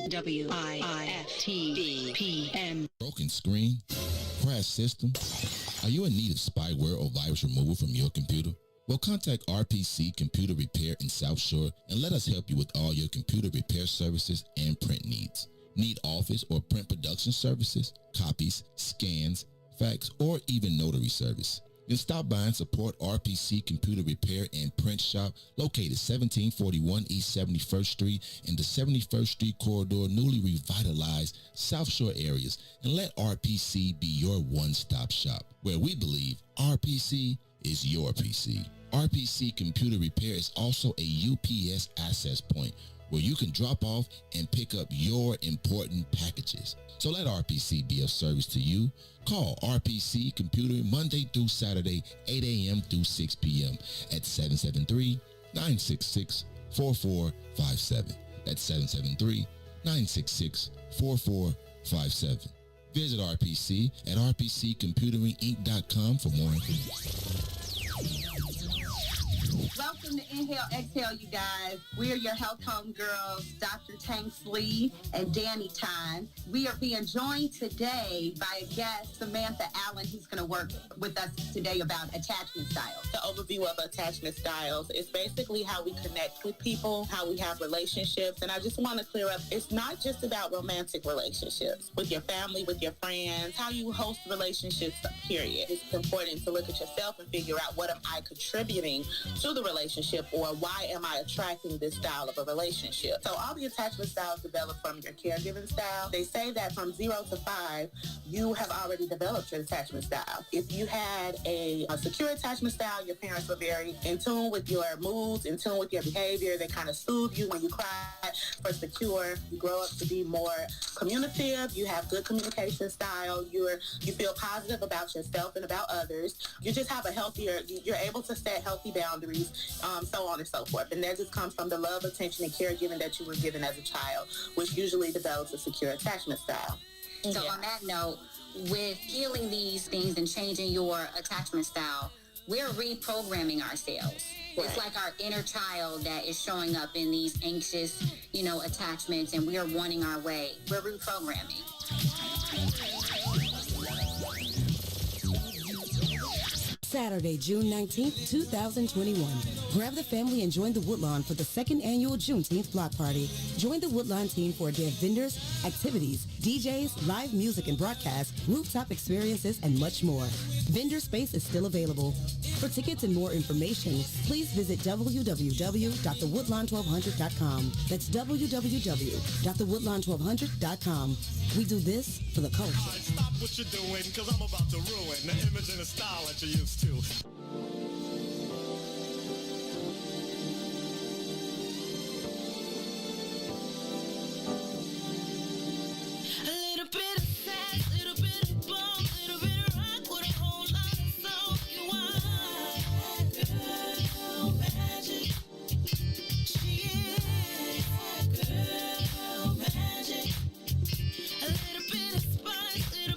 WIFTBPM. Broken screen? Crash system? Are you in need of spyware or virus removal from your computer? Well, contact RPC Computer Repair in South Shore and let us help you with all your computer repair services and print needs. Need office or print production services, copies, scans, fax, or even notary service? Then stop by and support RPC Computer Repair and Print Shop located 1741 East 71st Street in the 71st Street corridor, newly revitalized South Shore areas, and let RPC be your one-stop shop, where we believe RPC is your PC. RPC Computer Repair is also a UPS access point where you can drop off and pick up your important packages. So let RPC be of service to you. Call RPC Computer Monday through Saturday, 8 a.m. through 6 p.m. at 773-966-4457. That's 773-966-4457. Visit RPC at rpccomputeringinc.com for more information. Welcome to Inhale, Exhale, you guys. We are your health home girls, Dr. Tanks Lee and Danny Time. We are being joined today by a guest, Samantha Allen, who's going to work with us today about attachment styles. The overview of attachment styles is basically how we connect with people, how we have relationships. And I just want to clear up, it's not just about romantic relationships with your family, with your friends, how you host relationships, period. It's important to look at yourself and figure out, what am I contributing to the relationship, or why am I attracting this style of a relationship? So all the attachment styles develop from your caregiving style. They say that from 0 to 5, you have already developed your attachment style. If you had a secure attachment style, your parents were very in tune with your moods, in tune with your behavior. They kind of soothe you when you cry. For secure, you grow up to be more communicative. You have good communication style. You feel positive about yourself and about others. You just have a healthier, you're able to set healthy boundaries, so on and so forth. And that just comes from the love, attention, and caregiving that you were given as a child, which usually develops a secure attachment style. So on that note, with healing these things and changing your attachment style, we're reprogramming ourselves. Right. It's like our inner child that is showing up in these anxious, attachments, and we are wanting our way. We're reprogramming. Saturday, June 19th, 2021. Grab the family and join the Woodlawn for the second annual Juneteenth Block Party. Join the Woodlawn team for a day of vendors, activities, DJs, live music and broadcasts, rooftop experiences, and much more. Vendor space is still available. For tickets and more information, please visit www.thewoodlawn1200.com. That's www.thewoodlawn1200.com. We do this for the culture. Stop what you're doing, because I'm about to ruin the image and the style that you're used to. Little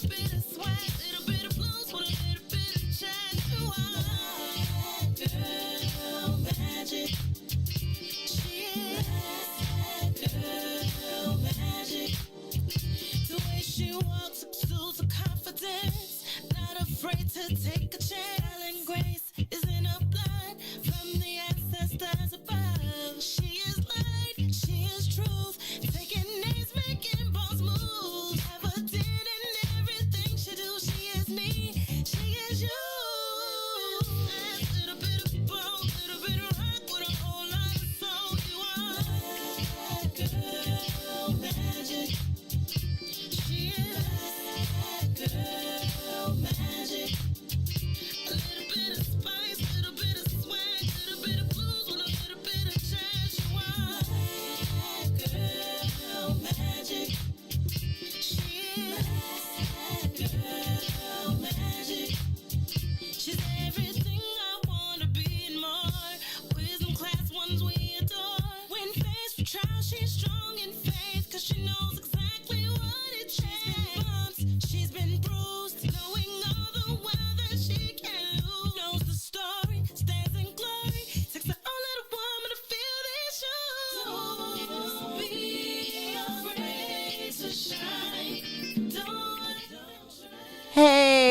bit of swag, little bit of blues with a little bit of jazz.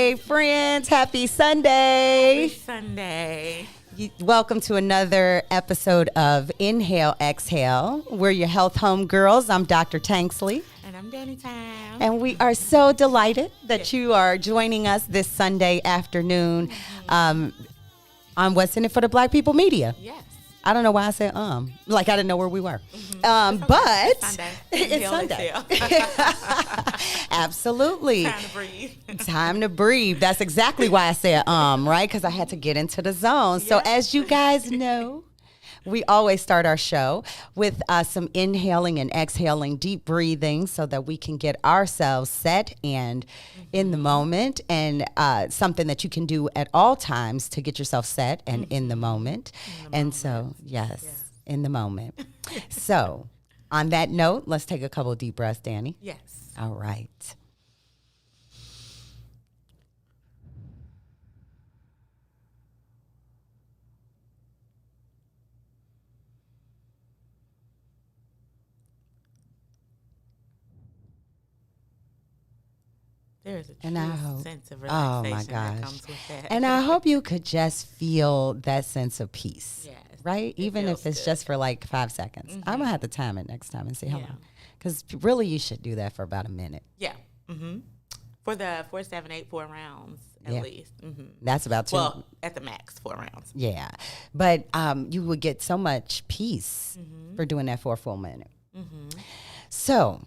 Hey, friends. Happy Sunday. Sunday. Welcome to another episode of Inhale, Exhale. We're your health home girls. I'm Dr. Tanksley. And I'm Danny Time. And we are so delighted that you are joining us this Sunday afternoon on What's in It for the Black People Media. Yes. I don't know why I said like I didn't know where we were. But Sunday. it's Sunday. Absolutely. Time to breathe. Time to breathe. That's exactly why I said right? Because I had to get into the zone. So as you guys know, we always start our show with some inhaling and exhaling, deep breathing so that we can get ourselves set and in the moment, and something that you can do at all times to get yourself set and in the moment. So, yes, in the moment. So, on that note, let's take a couple of deep breaths, Danny. Yes. All right. There's a true sense of oh my relaxation gosh. that comes with that. And I hope you could just feel that sense of peace. Yes, right? Even if it's just for like 5 seconds. I'm going to have to time it next time and see how long. Because really you should do that for about a minute. Yeah. For the 4, 7, 8, 4 rounds at least. That's about 2. Well, at the max, 4 rounds. Yeah. But you would get so much peace for doing that for a full minute. So,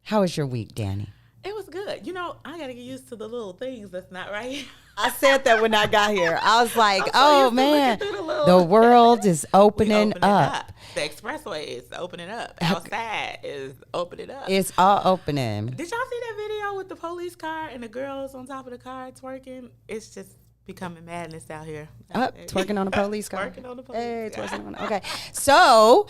how was your week, Danny? It was good. You know, I got to get used to the little things that's not right. I said that when I got here. I was like, oh, man, the world is opening up. The expressway is opening up. Outside is opening up. It's all opening. Did y'all see that video with the police car and the girls on top of the car twerking? It's just becoming madness out here. Twerking on a police car. Twerking on the police Hey, car. twerking on. Okay. So,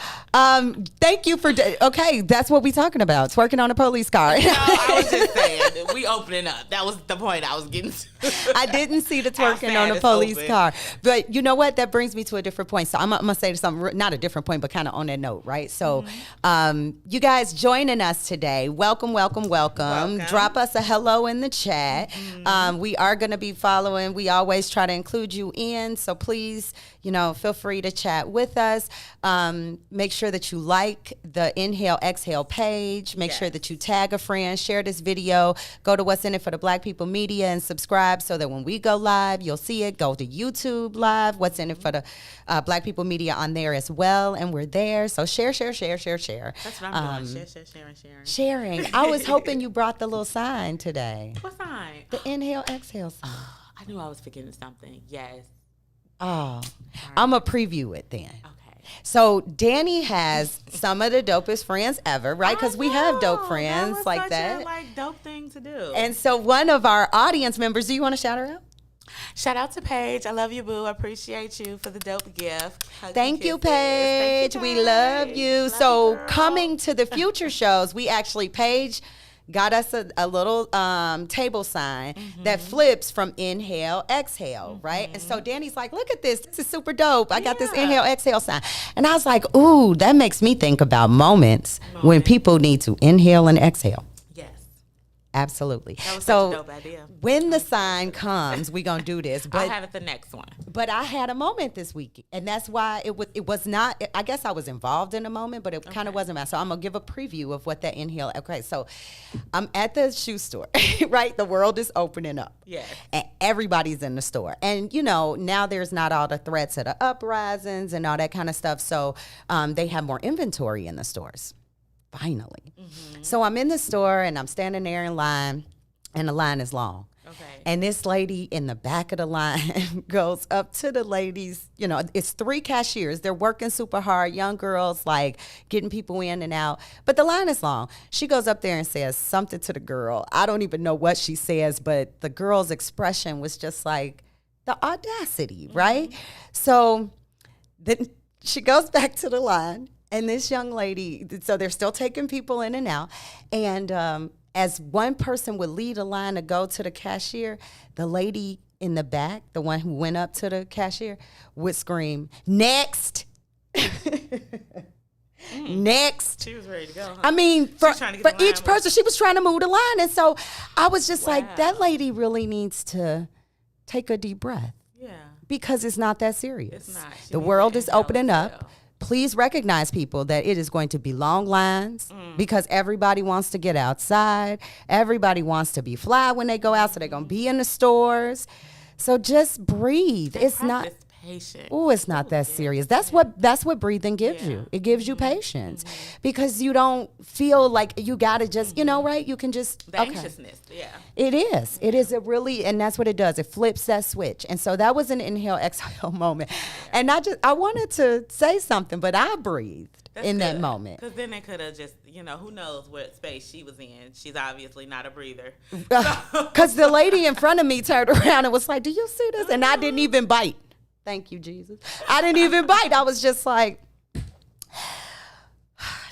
thank you for. Okay, that's what we talking about. Twerking on a police car. No, I was just saying we opening up. That was the point I was getting to. I didn't see the twerking Outside on a is police open. car, but you know what? That brings me to a different point. So I'm gonna say something, not a different point, but kind of on that note, right? So, you guys joining us today, welcome. Drop us a hello in the chat. We are gonna be following. We always try to include you in, so please, feel free to chat with us. Make sure that you like the Inhale Exhale page. Make sure that you tag a friend, share this video, go to What's in It for the Black People Media and subscribe so that when we go live, you'll see it. Go to YouTube Live, What's in It for the Black People Media on there as well, and we're there. So share. That's what I'm doing. Sharing. Sharing. I was hoping you brought the little sign today. What sign? The Inhale Exhale sign. I knew I was forgetting something. Yes. Oh, I'm going to preview it then. Okay. So Danny has some of the dopest friends ever, right? Because we have dope friends like that. That was such a dope thing to do. And so one of our audience members, do you want to shout her out? Shout out to Paige. I love you, boo. I appreciate you for the dope gift. Hugs Thank you, and kisses. Paige. We love you. Love So you, girl. coming to the future shows, we actually, Paige got us a little table sign that flips from inhale, exhale, right? And so Danny's like, look at this. This is super dope. I got this inhale, exhale sign. And I was like, ooh, that makes me think about moments when people need to inhale and exhale. Yes. Absolutely. That was So such a dope idea. when the sign comes, we're going to do this. I'll But have it the next one. But I had a moment this week, and that's why it was not. I guess I was involved in a moment, but it kind of wasn't. So I'm gonna give a preview of what that inhale. Okay, so I'm at the shoe store, right? The world is opening up, and everybody's in the store, and now there's not all the threats of the uprisings and all that kind of stuff. So they have more inventory in the stores. Finally, so I'm in the store and I'm standing there in line, and the line is long. Okay. And this lady in the back of the line goes up to the ladies. It's 3 cashiers. They're working super hard, young girls, like getting people in and out. But the line is long. She goes up there and says something to the girl. I don't even know what she says, but the girl's expression was just like the audacity, right? So then she goes back to the line, and this young lady, so they're still taking people in and out. And as one person would lead a line to go to the cashier, the lady in the back, the one who went up to the cashier, would scream, "Next!" Next. She was ready to go, huh? I mean, for the each line person, she was trying to move the line. And so I was just like, Wow. that lady really needs to take a deep breath. Yeah. Because it's not that serious. It's not. She The needs world to is inhale opening up. herself. Please recognize, people, that it is going to be long lines because everybody wants to get outside. Everybody wants to be fly when they go out, so they're going to be in the stores. So just breathe. It's not. Practice patience. Oh, it's not that serious. That's what breathing gives you. It gives you patience because you don't feel like you gotta just, right? You can just The anxiousness, yeah. It is. It is a really, and that's what it does. It flips that switch. And so that was an inhale, exhale moment. And I wanted to say something, but I breathed in that moment. Because then they could have just, who knows what space she was in. She's obviously not a breather. Because the lady in front of me turned around and was like, "Do you see this?" And I didn't even bite. Thank you, Jesus. I didn't even bite. I was just like,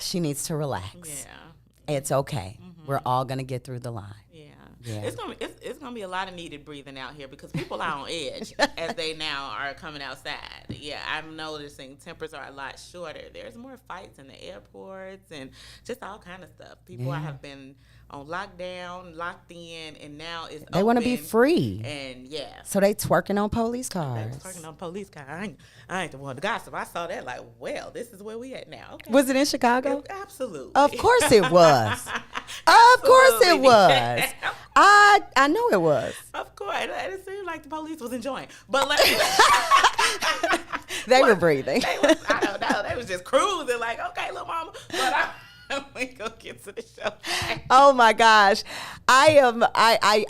she needs to relax. Yeah. It's okay. We're all going to get through the line. Yeah. It's gonna be a lot of needed breathing out here because people are on edge as they now are coming outside. Yeah, I'm noticing tempers are a lot shorter. There's more fights in the airports and just all kind of stuff. People have been on lockdown, locked in, and now they want to be free. And so they twerking on police cars. They twerking on police cars. I ain't the one to gossip. I saw that like, well, this is where we at now. Okay. Was it in Chicago? Absolutely. Of course it was. Of course it was. I know it was. Of course. It seemed like the police was enjoying. But they were breathing. I don't know. They was just cruising like, okay, little mama. But we go get to the show. Oh my gosh. I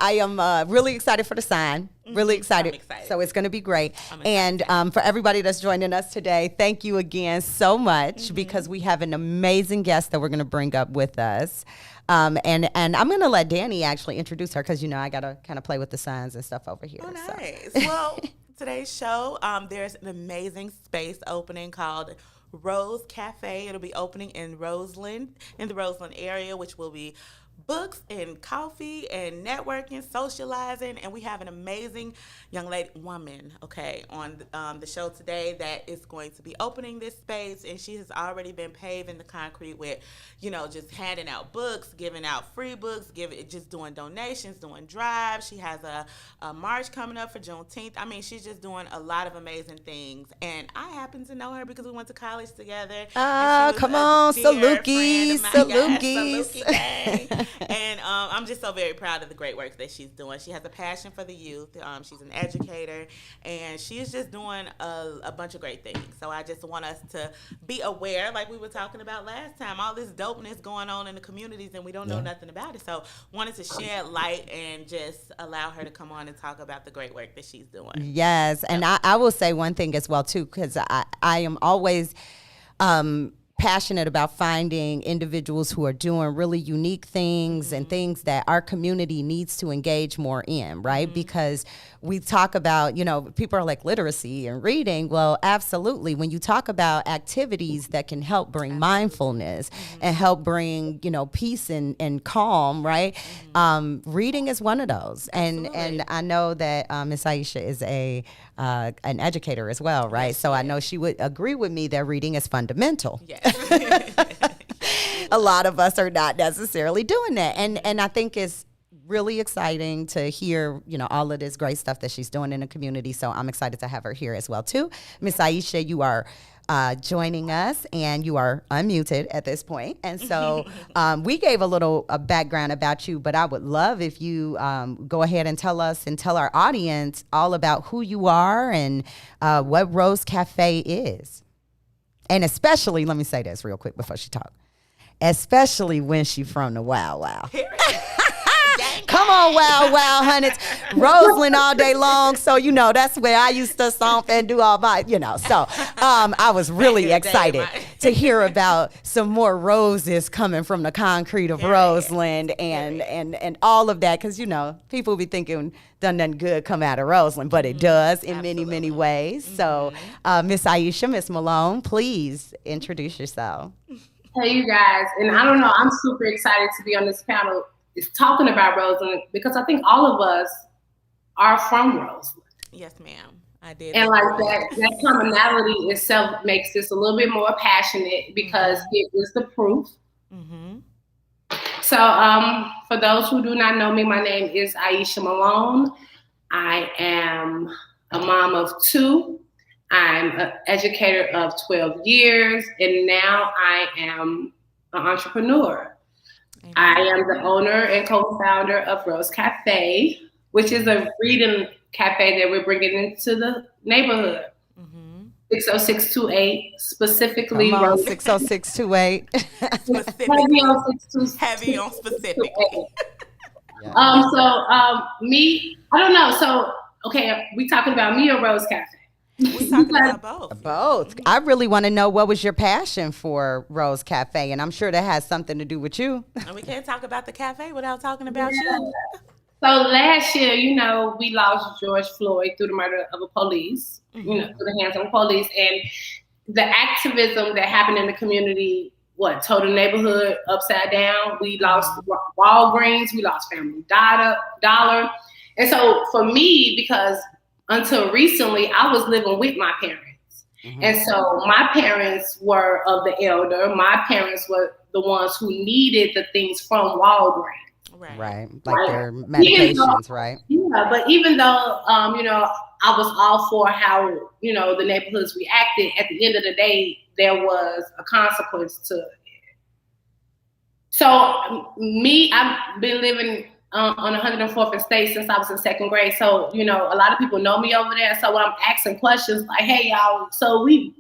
am really excited for the sign. Really excited. I'm excited. So it's going to be great. And for everybody that's joining us today, thank you again so much because we have an amazing guest that we're going to bring up with us. And I'm going to let Danny actually introduce her because, I got to kind of play with the signs and stuff over here. Oh, nice. So. Well, today's show, there's an amazing space opening called Rose Cafe. It'll be opening in Roseland, in the Roseland area, which will be books and coffee and networking, socializing, and we have an amazing young woman, on the show today that is going to be opening this space, and she has already been paving the concrete with, just handing out books, giving out free books, just doing donations, doing drives. She has a march coming up for Juneteenth. I mean, she's just doing a lot of amazing things, and I happen to know her because we went to college together. Come on, Salukis. And I'm just so very proud of the great work that she's doing. She has a passion for the youth. She's an educator, and she's just doing a bunch of great things. So I just want us to be aware, like we were talking about last time, all this dopeness going on in the communities, and we don't know nothing about it. So wanted to shed light and just allow her to come on and talk about the great work that she's doing. Yes, and I will say one thing as well, too, because I am always passionate about finding individuals who are doing really unique things and things that our community needs to engage more in, right? Because we talk about, people are like literacy and reading. Well, absolutely. When you talk about activities that can help bring mindfulness and help bring, peace and calm, right? Reading is one of those. And I know that Miss Aisha is an educator as well, right? Yes, so I know she would agree with me that reading is fundamental. Yes. A lot of us are not necessarily doing that. And I think it's really exciting to hear, all of this great stuff that she's doing in the community. So I'm excited to have her here as well, too. Miss Aisha, you are joining us, and you are unmuted at this point. And so we gave a little background about you, but I would love if you go ahead and tell us and tell our audience all about who you are and what Rose Cafe is. And especially, let me say this real quick before she talks, especially when she's from the Wild Wild. Come on, Wild Wild Hunnits. Roseland all day long. So, that's where I used to stomp and do all my, So I was really excited to hear about some more roses coming from the concrete of Roseland and all of that. Because, people be thinking done nothing good come out of Roseland, but it does in many, many ways. So Miss Aisha, Miss Malone, please introduce yourself. Hey, you guys. And I don't know, I'm super excited to be on this panel. It's talking about Roseland because I think all of us are from Roseland. Yes, ma'am. I did. And like that commonality itself makes this a little bit more passionate because it is the proof. Mm-hmm. So for those who do not know me, my name is Aisha Malone. I am a mom of 2. I'm an educator of 12 years, and now I am an entrepreneur. Amen. I am the owner and co-founder of Rose Cafe, which is a reading cafe that we're bringing into the neighborhood. 60628, specifically. Come on, 60628. Heavy on specific. Me, I don't know. So, okay, we talking about me or Rose Cafe? We talking about both. Both. I really want to know what was your passion for Rose Cafe, and I'm sure that has something to do with you. And we can't talk about the cafe without talking about you. So last year, we lost George Floyd through the murder of a police, through the hands of the police. And the activism that happened in the community, tore the neighborhood upside down. We lost Walgreens, we lost Family Dollar. And so for me, because until recently, I was living with my parents. And so my parents were of the elder. My parents were the ones who needed the things from Walgreens. Right. Like their medications, right? Yeah, but even though, I was all for how, the neighborhoods reacted, at the end of the day, there was a consequence to it. So I've been living on 104th and State since I was in 2nd grade. So, a lot of people know me over there. So when I'm asking questions like, hey, y'all, so we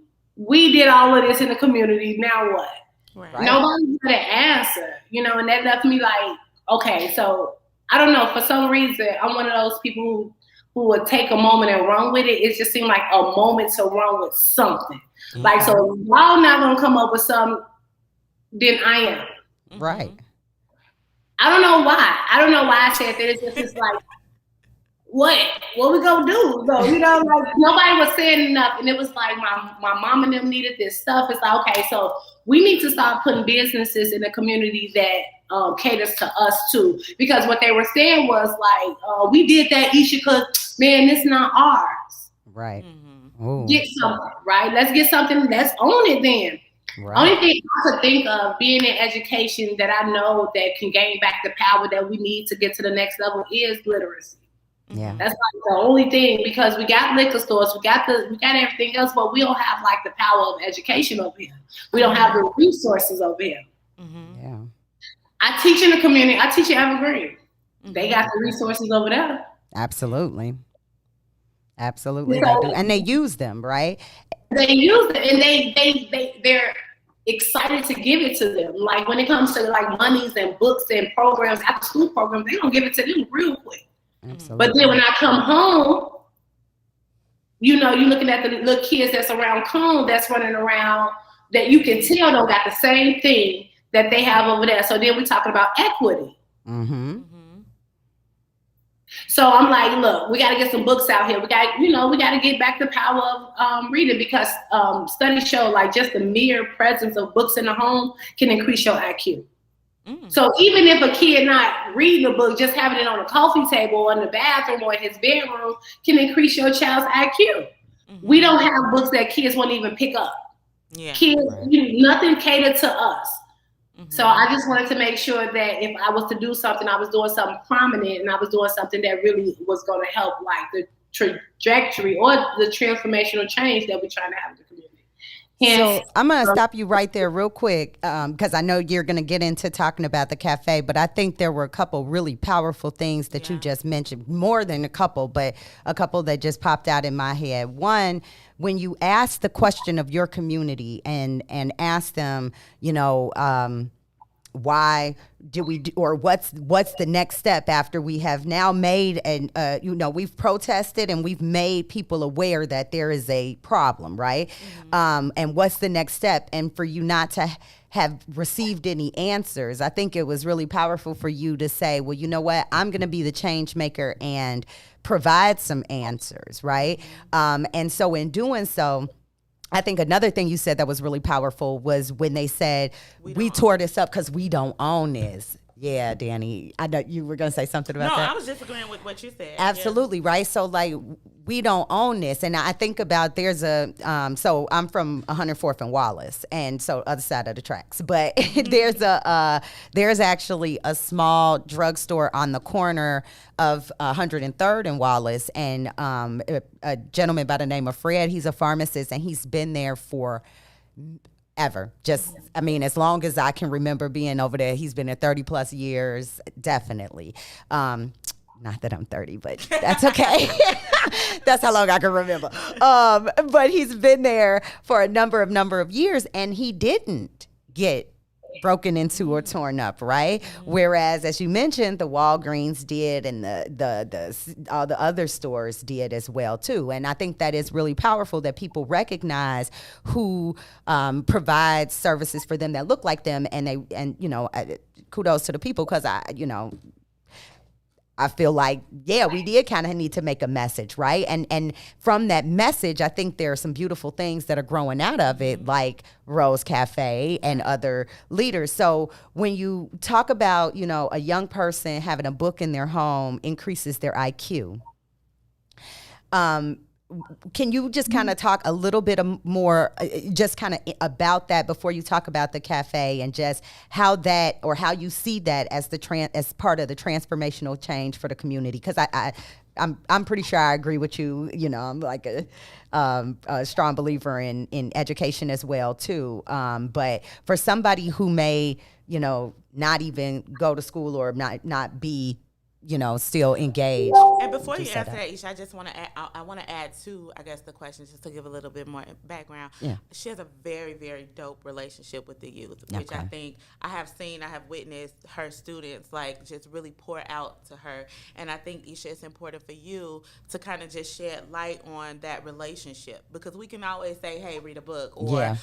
did all of this in the community. Now what? Right. Nobody's going to answer, and that left me like, okay, so I don't know. For some reason, I'm one of those people who would take a moment and run with it. It just seemed like a moment to run with something. Mm-hmm. Like, so if y'all not going to come up with something, then I am. Right. I don't know why. I said that. It's just like, what we gonna do? So, like nobody was saying enough. And it was like my mom and them needed this stuff. It's like, okay, so we need to start putting businesses in the community that caters to us too. Because what they were saying was like, we did that issue because, man, it's not ours. Right. Get something, right? Let's get something. Let's own it then. Right. Only thing I could think of being in education that I know that can gain back the power that we need to get to the next level is literacy. Yeah. That's like the only thing, because we got liquor stores, we got everything else, but we don't have like the power of education over here. We don't have the resources over here. Yeah. I teach in the community. I teach at Evergreen. They got the resources over there. Absolutely. Absolutely, they do, and they use them, right? They use it, and they're excited to give it to them. Like when it comes to like monies and books and programs, after school programs, they don't give it to them real quick. Absolutely. But then when I come home, you're looking at the little kids that's around Cone, that's running around, that you can tell don't got the same thing that they have over there. So then we're talking about equity. So I'm like, look, we got to get some books out here. We got to get back the power of reading, because studies show like just the mere presence of books in the home can increase your IQ. So even if a kid not reading a book, just having it on a coffee table or in the bathroom or in his bedroom can increase your child's IQ. We don't have books that kids won't even pick up. Yeah. Kids, nothing catered to us. So I just wanted to make sure that if I was to do something, I was doing something prominent, and I was doing something that really was going to help like the trajectory or the transformational change that we're trying to have in the community. So I'm going to stop you right there real quick, because I know you're going to get into talking about the cafe, but I think there were a couple really powerful things that you just mentioned, more than a couple, but a couple that just popped out in my head. One, when you ask the question of your community and ask them, why do we do, or what's the next step after we have now made and we've protested and we've made people aware that there is a problem, right? And what's the next step? And for you not to have received any answers, I think it was really powerful for you to say, well, you know what, I'm going to be the change maker and provide some answers, right? And so in doing so, I think another thing you said that was really powerful was when they said, we tore this up because we don't own this. Yeah, Danny. I know you were going to say something about No, that. I was just agreeing with what you said. Absolutely, right? So, like, we don't own this. And I think about there's a, so I'm from 104th and Wallace, and so other side of the tracks. But there's actually a small drugstore on the corner of 103rd and Wallace, and a gentleman by the name of Fred, he's a pharmacist, and he's been there for ever. Just, I mean, as long as I can remember being over there, he's been there 30 plus years, definitely. Not that I'm 30, but that's okay. That's how long I can remember. But he's been there for a number of years, and he didn't get broken into or torn up, right? Whereas, as you mentioned, the Walgreens did, and all the other stores did as well too. And I think that is really powerful that people recognize who provides services for them that look like them, and kudos to the people, because I feel like, yeah, we did kind of need to make a message, right? And from that message, I think there are some beautiful things that are growing out of it, like Rose Cafe and other leaders. So when you talk about, a young person having a book in their home increases their IQ, can you just kind of talk a little bit more, just kind of about that before you talk about the cafe, and just how you see that as as part of the transformational change for the community? Because I'm pretty sure I agree with you. I'm like a strong believer in education as well too. But for somebody who may not even go to school or not be still engaged. And before you answer that, Isha, I just want to add, I want to add to, I guess, the question, just to give a little bit more background. Yeah. She has a very, very dope relationship with the youth, which I think I have witnessed her students, like, just really pour out to her. And I think, Isha, it's important for you to kind of just shed light on that relationship, because we can always say, hey, read a book, or,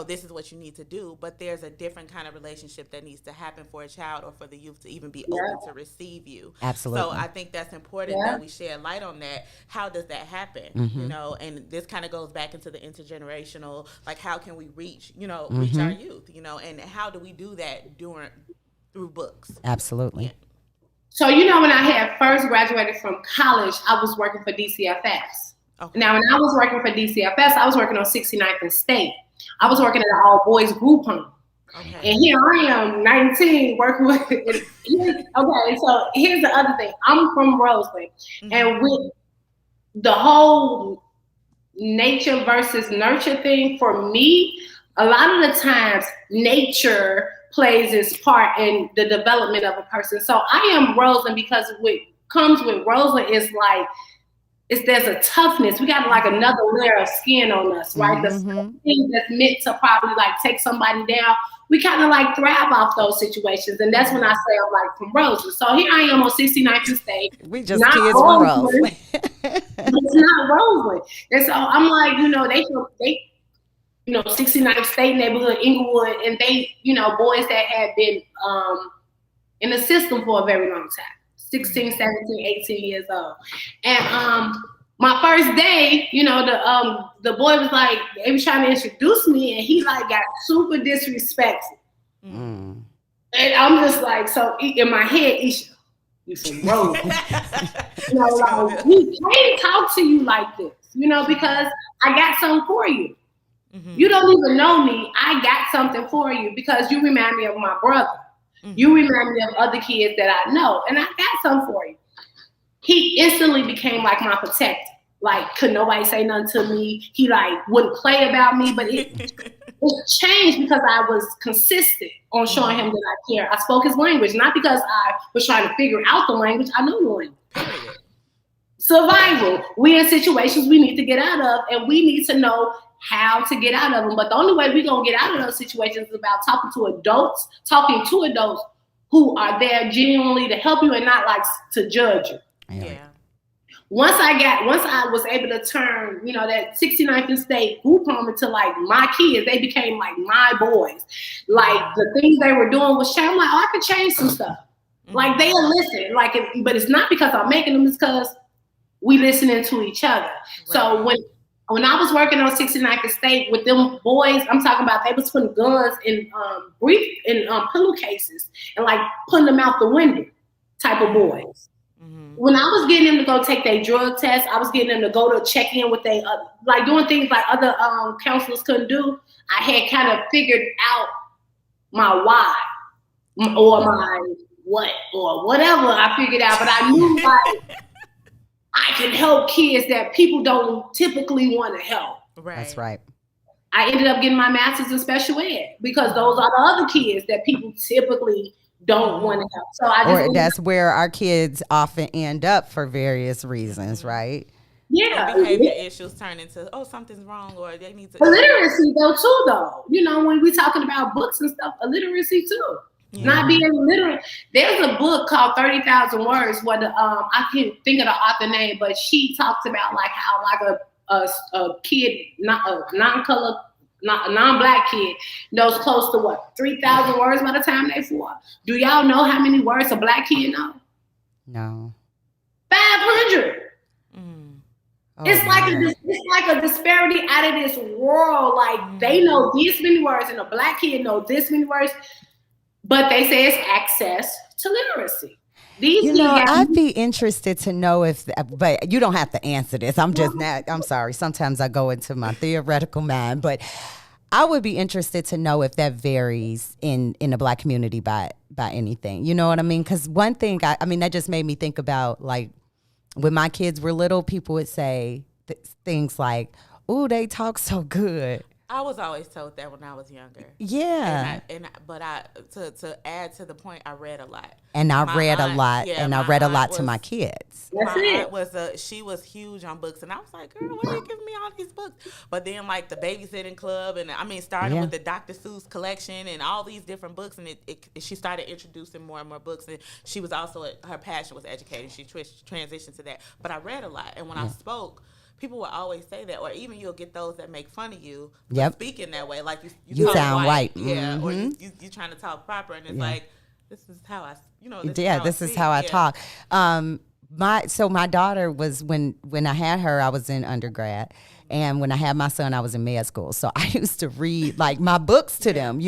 this is what you need to do. But there's a different kind of relationship that needs to happen for a child or for the youth to even be open to receive you. Absolutely. So I think that's important that we shed light on that. How does that happen? And this kind of goes back into the intergenerational, like, how can we reach our youth, and how do we do that through books? Absolutely. Yeah. So, when I had first graduated from college, I was working for DCFS. Okay. Now, when I was working for DCFS, I was working on 69th and State. I was working at an all-boys group home. Okay. And here I am, 19, working with. Okay, so here's the other thing. I'm from Roseland, and with the whole nature versus nurture thing, for me, a lot of the times nature plays its part in the development of a person. So I am Roseland because what comes with Roseland is like, there's a toughness. We got like another layer of skin on us, right? The thing that's meant to probably like take somebody down. We kind of like thrive off those situations. And that's when I say I'm like from Roseland. So here I am on 69th and State. We just kids from Roseland. It's not Roseland. And so I'm like, they 69th State neighborhood, Inglewood, and they, boys that had been in the system for a very long time. 16, 17, 18 years old. And my first day, the boy was like, they was trying to introduce me, and he like got super disrespectful. And I'm just like, so in my head, Isha, you from Roseland. Like, we can't talk to you like this, because I got something for you. You don't even know me. I got something for you because you remind me of my brother. You remind me of other kids that I know, and I got something for you. He instantly became like my protector. Like, could nobody say nothing to me? He like wouldn't play about me, but it changed because I was consistent on showing him that I care. I spoke his language, not because I was trying to figure out the language. I know the language. Survival. We in situations we need to get out of, and we need to know how to get out of them. But the only way we're going to get out of those situations is about talking to adults who are there genuinely to help you and not like to judge you. Yeah. Once I was able to turn, that 69th and State group home into like my kids, they became like my boys. Like the things they were doing was I'm like, I could change some stuff. Like they'll listen, but it's not because I'm making them, it's because we listening to each other. Right. So when I was working on 69th Estate with them boys, I'm talking about they was putting guns in pillowcases and like putting them out the window type of boys. Mm-hmm. When I was getting them to go take their drug test, I was getting them to go to check in with they like doing things like other counselors couldn't do. I had kind of figured out my why or my what or whatever I figured out, but I knew like I can help kids that people don't typically want to help. Right. That's right. I ended up getting my master's in special ed because those are the other kids that people typically don't want to help. So that's where our kids often end up for various reasons, right? Yeah. Behavior issues turn into, something's wrong, or they need to. Illiteracy though. You know, when we're talking about books and stuff, illiteracy too. Yeah. Not being literate. There's a book called 30,000 Words where I can't think of the author name, but she talks about like how like a kid, not a non-color, not a non-black kid knows close to 3,000 words by the time they're 4. Do y'all know how many words a black kid know? No. 500. It's like a disparity out of this world. Like they know this many words and a black kid know this many words. But they say it's access to literacy. I'd be interested to know but you don't have to answer this. I'm sorry. Sometimes I go into my theoretical mind, but I would be interested to know if that varies in the black community by anything. You know what I mean? Because one thing, that just made me think about, like, when my kids were little, people would say things like, "Ooh, they talk so good." I was always told that when I was younger. Yeah. But to add to the point, I read a lot. And I read a lot to my kids. My aunt she was huge on books, and I was like, girl, why are you giving me all these books? But then like the babysitting club, and starting with the Dr. Seuss collection and all these different books, and she started introducing more and more books, and she was also, her passion was educating. She transitioned to that. But I read a lot, and when I spoke, people will always say that, or even you'll get those that make fun of you for speaking that way. Like you sound white. Yeah, or you trying to talk proper, and it's like, this is how I, this is how I talk. My daughter was, when I had her, I was in undergrad. And when I had my son, I was in med school. So I used to read like my books to them,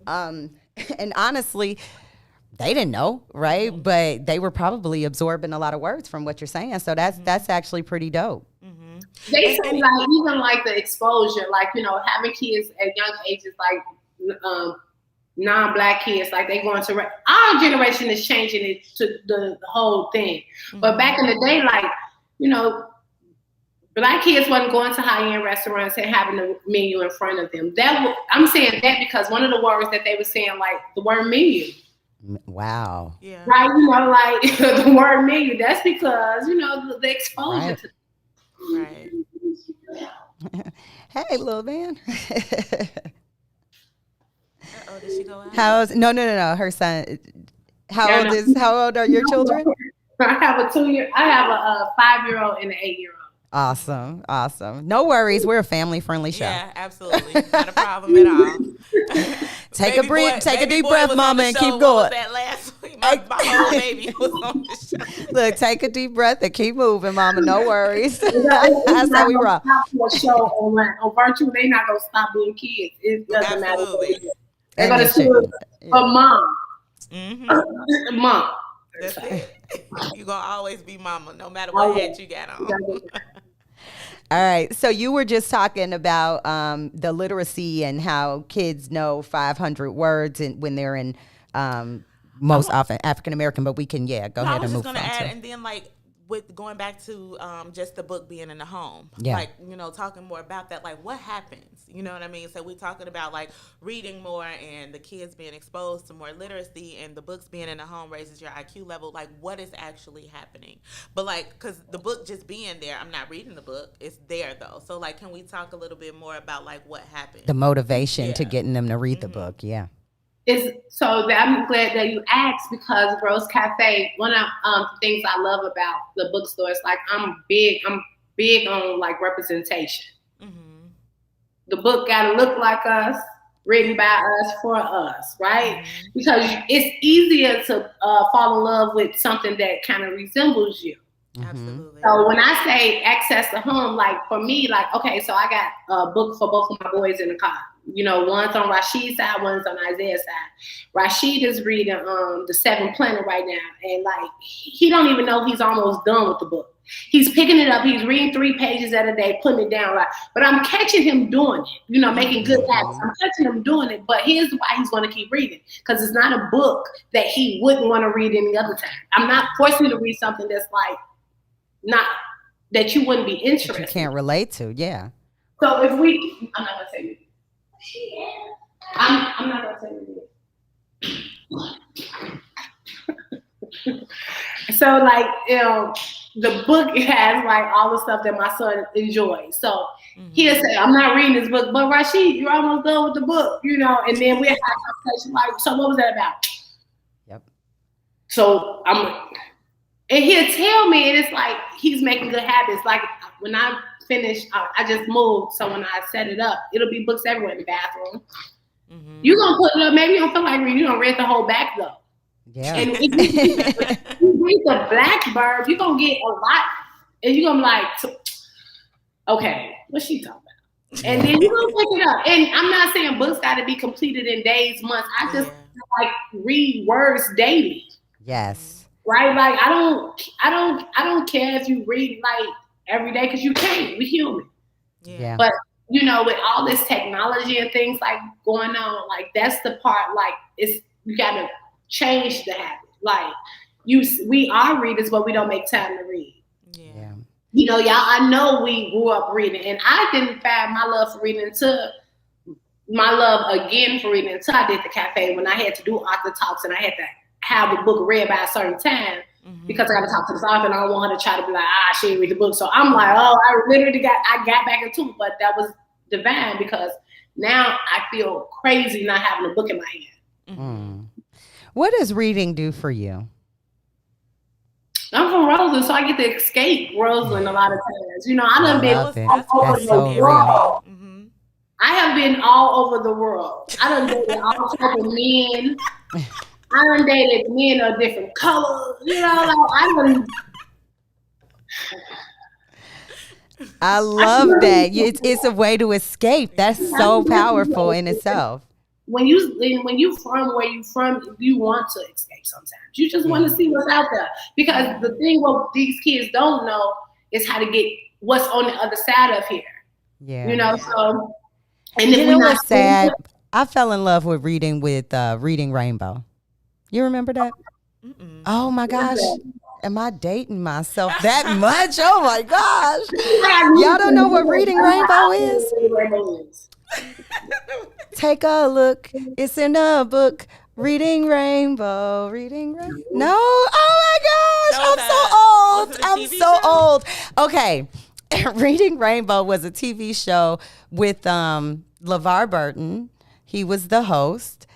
and honestly, they didn't know, right? But they were probably absorbing a lot of words from what you're saying. So that's actually pretty dope. They say like even like the exposure, like having kids at young ages, like non-black kids, like they going to our generation is changing it to the whole thing. But back in the day, like black kids wasn't going to high-end restaurants and having the menu in front of them. I'm saying that because one of the words that they were saying, like the word menu. Wow. Yeah. Right, like the word menu. That's because the exposure to. Right. Hey, little man. Did she go out? No. Her son. How old are your children? I have a 5-year-old and an 8-year-old. Awesome. No worries. We're a family-friendly show. Yeah, absolutely. Not a problem at all. Take a deep breath, mama, and keep going. That last week, my whole baby was on the show. Look, take a deep breath and keep moving, mama. No worries. That's how we rock. Show on virtual, they're not gonna stop being kids. It doesn't matter. They're gonna do it for mom. Mom. That's it. You're gonna always be mama, no matter what hat you got on. All right. So you were just talking about the literacy and how kids know 500 words when they're in most often African American, but we can go ahead and move on. I was just gonna add, and then like with going back to just the book being in the home, like talking more about that, like what happens, you know what I mean? So we're talking about like reading more and the kids being exposed to more literacy, and the books being in the home raises your IQ level. Like what is actually happening? But like, because the book just being there, I'm not reading the book, it's there though. So like, can we talk a little bit more about like what happened? The motivation to getting them to read the book, I'm glad that you asked, because Rose Cafe, one of the things I love about the bookstore is like I'm big on like representation. The book got to look like us, written by us, for us, right? Because it's easier to fall in love with something that kind of resembles you. Absolutely. So when I say access to home, like for me, like, okay, so I got a book for both of my boys in the car. You know, one's on Rashid's side, one's on Isaiah's side. Rashid is reading the 7th Planet right now. And like, he don't even know he's almost done with the book. He's picking it up. He's reading 3 pages at a day, putting it down. Right. But I'm catching him doing it, you know, making good habits. I'm catching him doing it. But here's why he's going to keep reading. Because it's not a book that he wouldn't want to read any other time. I'm not forcing you to read something that's like, not that you wouldn't be interested. That you can't relate to, yeah. So if we, I'm not gonna say it. I'm not gonna say it. So like, you know, the book has like all the stuff that my son enjoys. So he'll say, "I'm not reading this book," but Rashid, you're almost done with the book, you know. And then we have a conversation like, "So what was that about?" Yep. So and he'll tell me, and it's like he's making good habits. Like when I finish, I just moved, so when I set it up, it'll be books everywhere in the bathroom. You're gonna put it up. Maybe you don't feel like reading. You're gonna read the whole back though. Yeah. And if you read the Blackbird, you're gonna get a lot, and you're gonna be like, okay, what's she talking about? And then you're gonna pick it up. And I'm not saying books got to be completed in days, months. I just like read words daily. Yes. Right, like I don't care if you read like every day because you can't. We're human. Yeah. But you know, with all this technology and things like going on, like that's the part. Like you gotta change the habit. Like we are readers, but we don't make time to read. Yeah. You know, y'all. I know we grew up reading, and I didn't find my love for reading until my love again for reading until I did the cafe when I had to do author talks and I had to have the book read by a certain time because I got to talk to the author and I don't want her to try to be like, she didn't read the book. So I'm like, I literally got back into it, but that was divine because now I feel crazy not having a book in my hand. What does reading do for you? I'm from Roseland, so I get to escape Roseland a lot of times. You know, I done been all over the world. I have been all over the world. I done dated all types of men. I done dated men of different colors, you know, like I love that. It's a way to escape. That's so powerful in itself. When you from where you from, you want to escape sometimes. You just want to see what's out there. Because the thing what these kids don't know is how to get what's on the other side of here. Yeah. You know, so and you know what's sad? I fell in love with Reading Rainbow. You remember that? Oh my gosh. Am I dating myself that much? Oh my gosh. Y'all don't know what Reading Rainbow is? Take a look. It's in a book. Reading Rainbow. No. Oh my gosh. I'm so old. Okay. Reading Rainbow was a TV show with LeVar Burton. He was the host.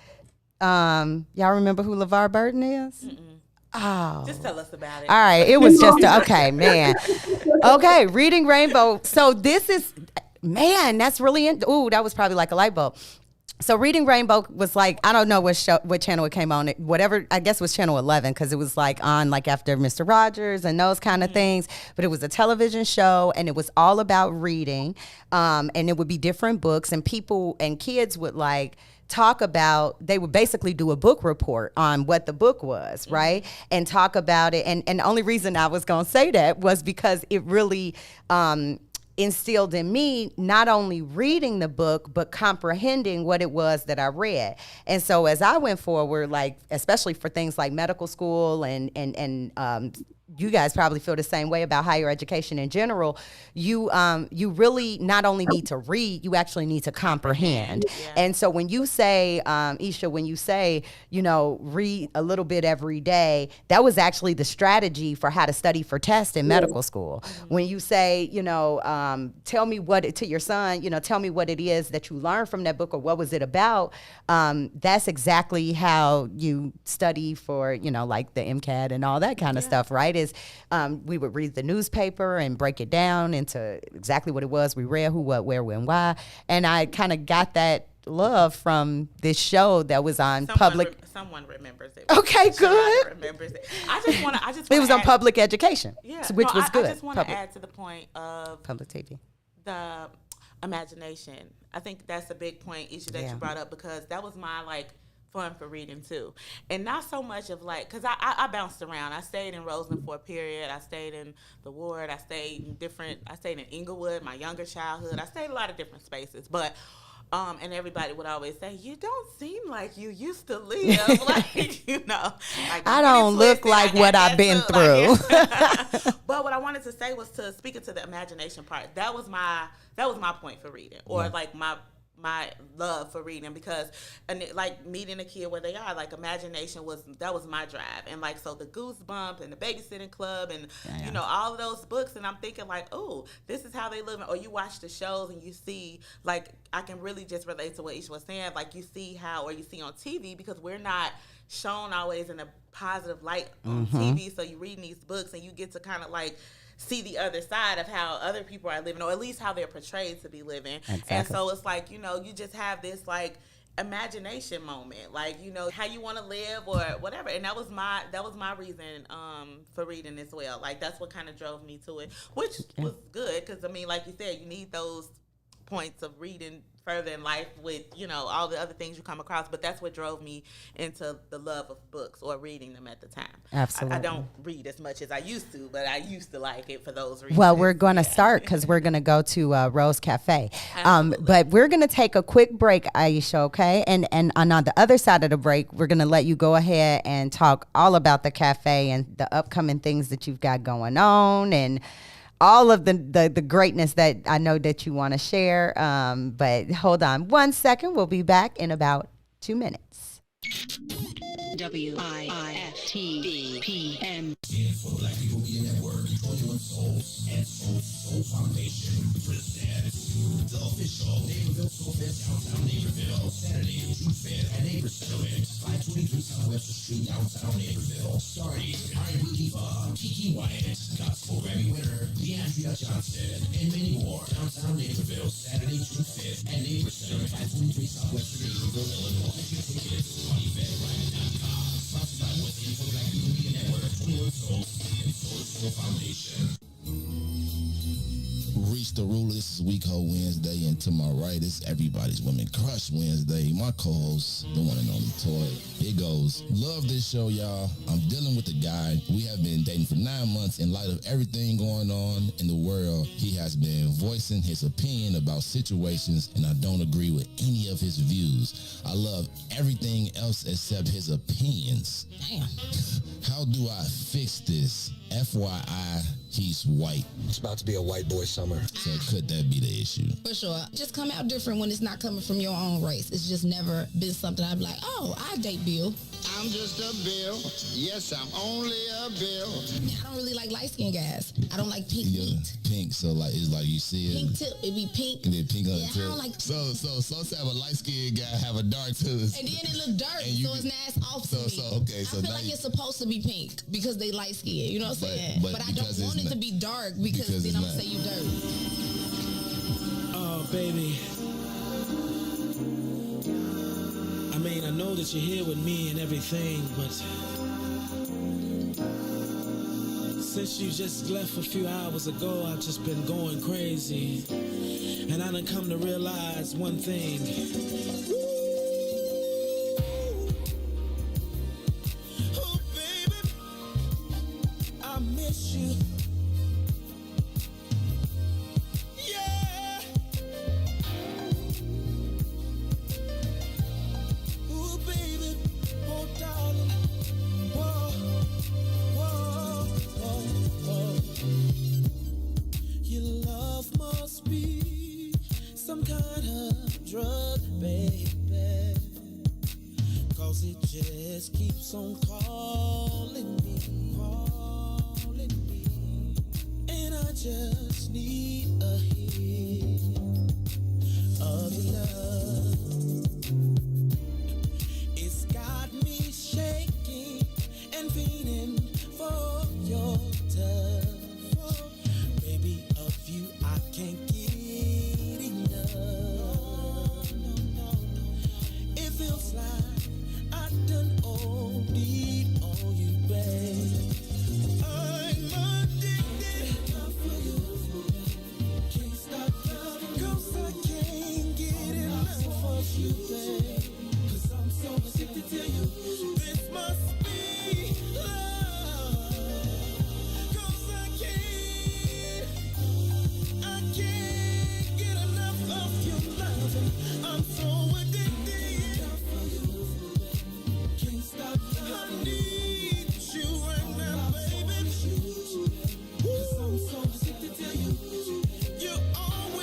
Y'all remember who LeVar Burton is? Oh. Just tell us about it. All right. It was just, okay, man. Okay, Reading Rainbow. So this is, man, that's really, that was probably like a light bulb. So Reading Rainbow was like, I don't know what channel it came on. Whatever, I guess it was channel 11 because it was like on like after Mr. Rogers and those kind of things. But it was a television show and it was all about reading. And it would be different books and people and kids would like talk about, they would basically do a book report on what the book was, right? And talk about it. And the only reason I was going to say that was because it really instilled in me not only reading the book, but comprehending what it was that I read. And so as I went forward, like, especially for things like medical school and you guys probably feel the same way about higher education in general, you really not only need to read, you actually need to comprehend. Yeah. And so when you say, Isha, when you say, read a little bit every day, that was actually the strategy for how to study for tests in medical school. Mm-hmm. When you say, tell me to your son, tell me what it is that you learned from that book or what was it about, that's exactly how you study for, like the MCAT and all that kind of stuff, right? We would read the newspaper and break it down into exactly what it was we read, who, what, where, when, why. And I kind of got that love from this show that was on Someone remembers it. Okay, good. Remembers it. I just want to. It was on public education, which was good. I just want to add to the point of public TV. The imagination. I think that's a big point, Isha, that you brought up, because that was my fun for reading too, and not so much of because I bounced around. I stayed in Roseland for a period. I stayed in the Ward. I stayed in Inglewood, my younger childhood. I stayed in a lot of different spaces, but. And everybody would always say, "You don't seem like you used to live." I don't look like what I've been through. But what I wanted to say was to speak into the imagination part. That was my point for reading, or my love for reading, because meeting a kid where they are, imagination was my drive, and so the Goosebumps and the Babysitting Club and all of those books, and I'm thinking oh, this is how they live. Or you watch the shows and you see I can really just relate to what Isha was saying, you see how, or you see on TV, because we're not shown always in a positive light on TV, so you read these books and you get to kind of see the other side of how other people are living, or at least how they're portrayed to be living. Exactly. And so it's you just have this imagination moment, how you want to live or whatever. And that was my reason for reading as well. That's what kind of drove me to it, which was good, because like you said, you need those points of reading further in life with all the other things you come across, but that's what drove me into the love of books, or reading them at the time. Absolutely. I don't read as much as I used to, but I used to like it for those reasons. Well, we're going to start, because we're going to go to Rose Cafe, but we're going to take a quick break, Aisha, okay? And on the other side of the break, we're going to let you go ahead and talk all about the cafe and the upcoming things that you've got going on, and all of the greatness that I know that you want to share. But hold on one second. We'll be back in about 2 minutes. WIIFTV-PM. For Black People Media Network, 21 Souls and Soul Foundation presents the official Naperville Soul Fest downtown Naperville, Saturday, June 5th at Neighbors Village, 523 South Webster Street, downtown Naperville. Starting R&B diva Kiki Wyatt, gospel Grammy winner Deandrea Johnston, and many more. Downtown Naperville, Saturday, June 5th at Neighbors Village, 523 South Webster Street, Naperville, Illinois. Get tickets on eventbrite.com. Sponsored by West End for Black People Media Network, 21 Souls and Soul Foundation. Reach the ruler. This is Week Ho Wednesday, and to my right is Everybody's Women Crush Wednesday. My co-host, the one and only Toy. It goes. Love this show, y'all. I'm dealing with a guy. We have been dating for 9 months. In light of everything going on in the world, he has been voicing his opinion about situations, and I don't agree with any of his views. I love everything else except his opinions. Damn. How do I fix this? FYI, he's white. It's about to be a white boy summer. So could that be the issue? For sure. Just come out different when it's not coming from your own race. It's just never been something I'd be like, oh, I date Bill. I'm just a Bill. Yes, I'm only a Bill. I don't really like light-skinned guys. I don't like pink meat. Pink, so it's like you see it. Pink tip, it be pink. And then pink on the tip. I don't like. So have a light-skinned guy have a dark tooth. And then it look dark, so it's nasty off to me. I feel like it's supposed to be pink because they light-skinned. You know what I'm saying? But I don't want it to be dark because then I'm going to say you dirty. Oh, baby. I mean, I know that you're here with me and everything, but since you just left a few hours ago, I've just been going crazy. And I done come to realize one thing. Oh, baby, I miss you. On calling me, and I just need a hit of your love. It's got me shaking and feeling for your touch. Baby, of you I can't get enough.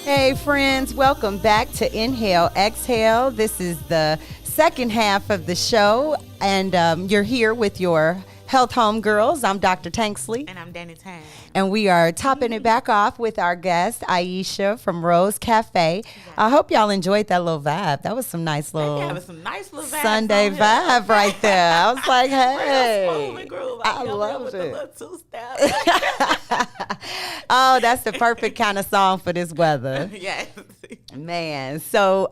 Hey friends, welcome back to Inhale, Exhale. This is the second half of the show, and you're here with your Health Home Girls. I'm Dr. Tanksley. And I'm Danny Tang. And we are topping it back off with our guest, Aisha from Rose Cafe. I hope y'all enjoyed that little vibe. That was some nice little, Sunday vibe right there. I was like, hey. I love it. Oh, that's the perfect kind of song for this weather. Yes. Man, so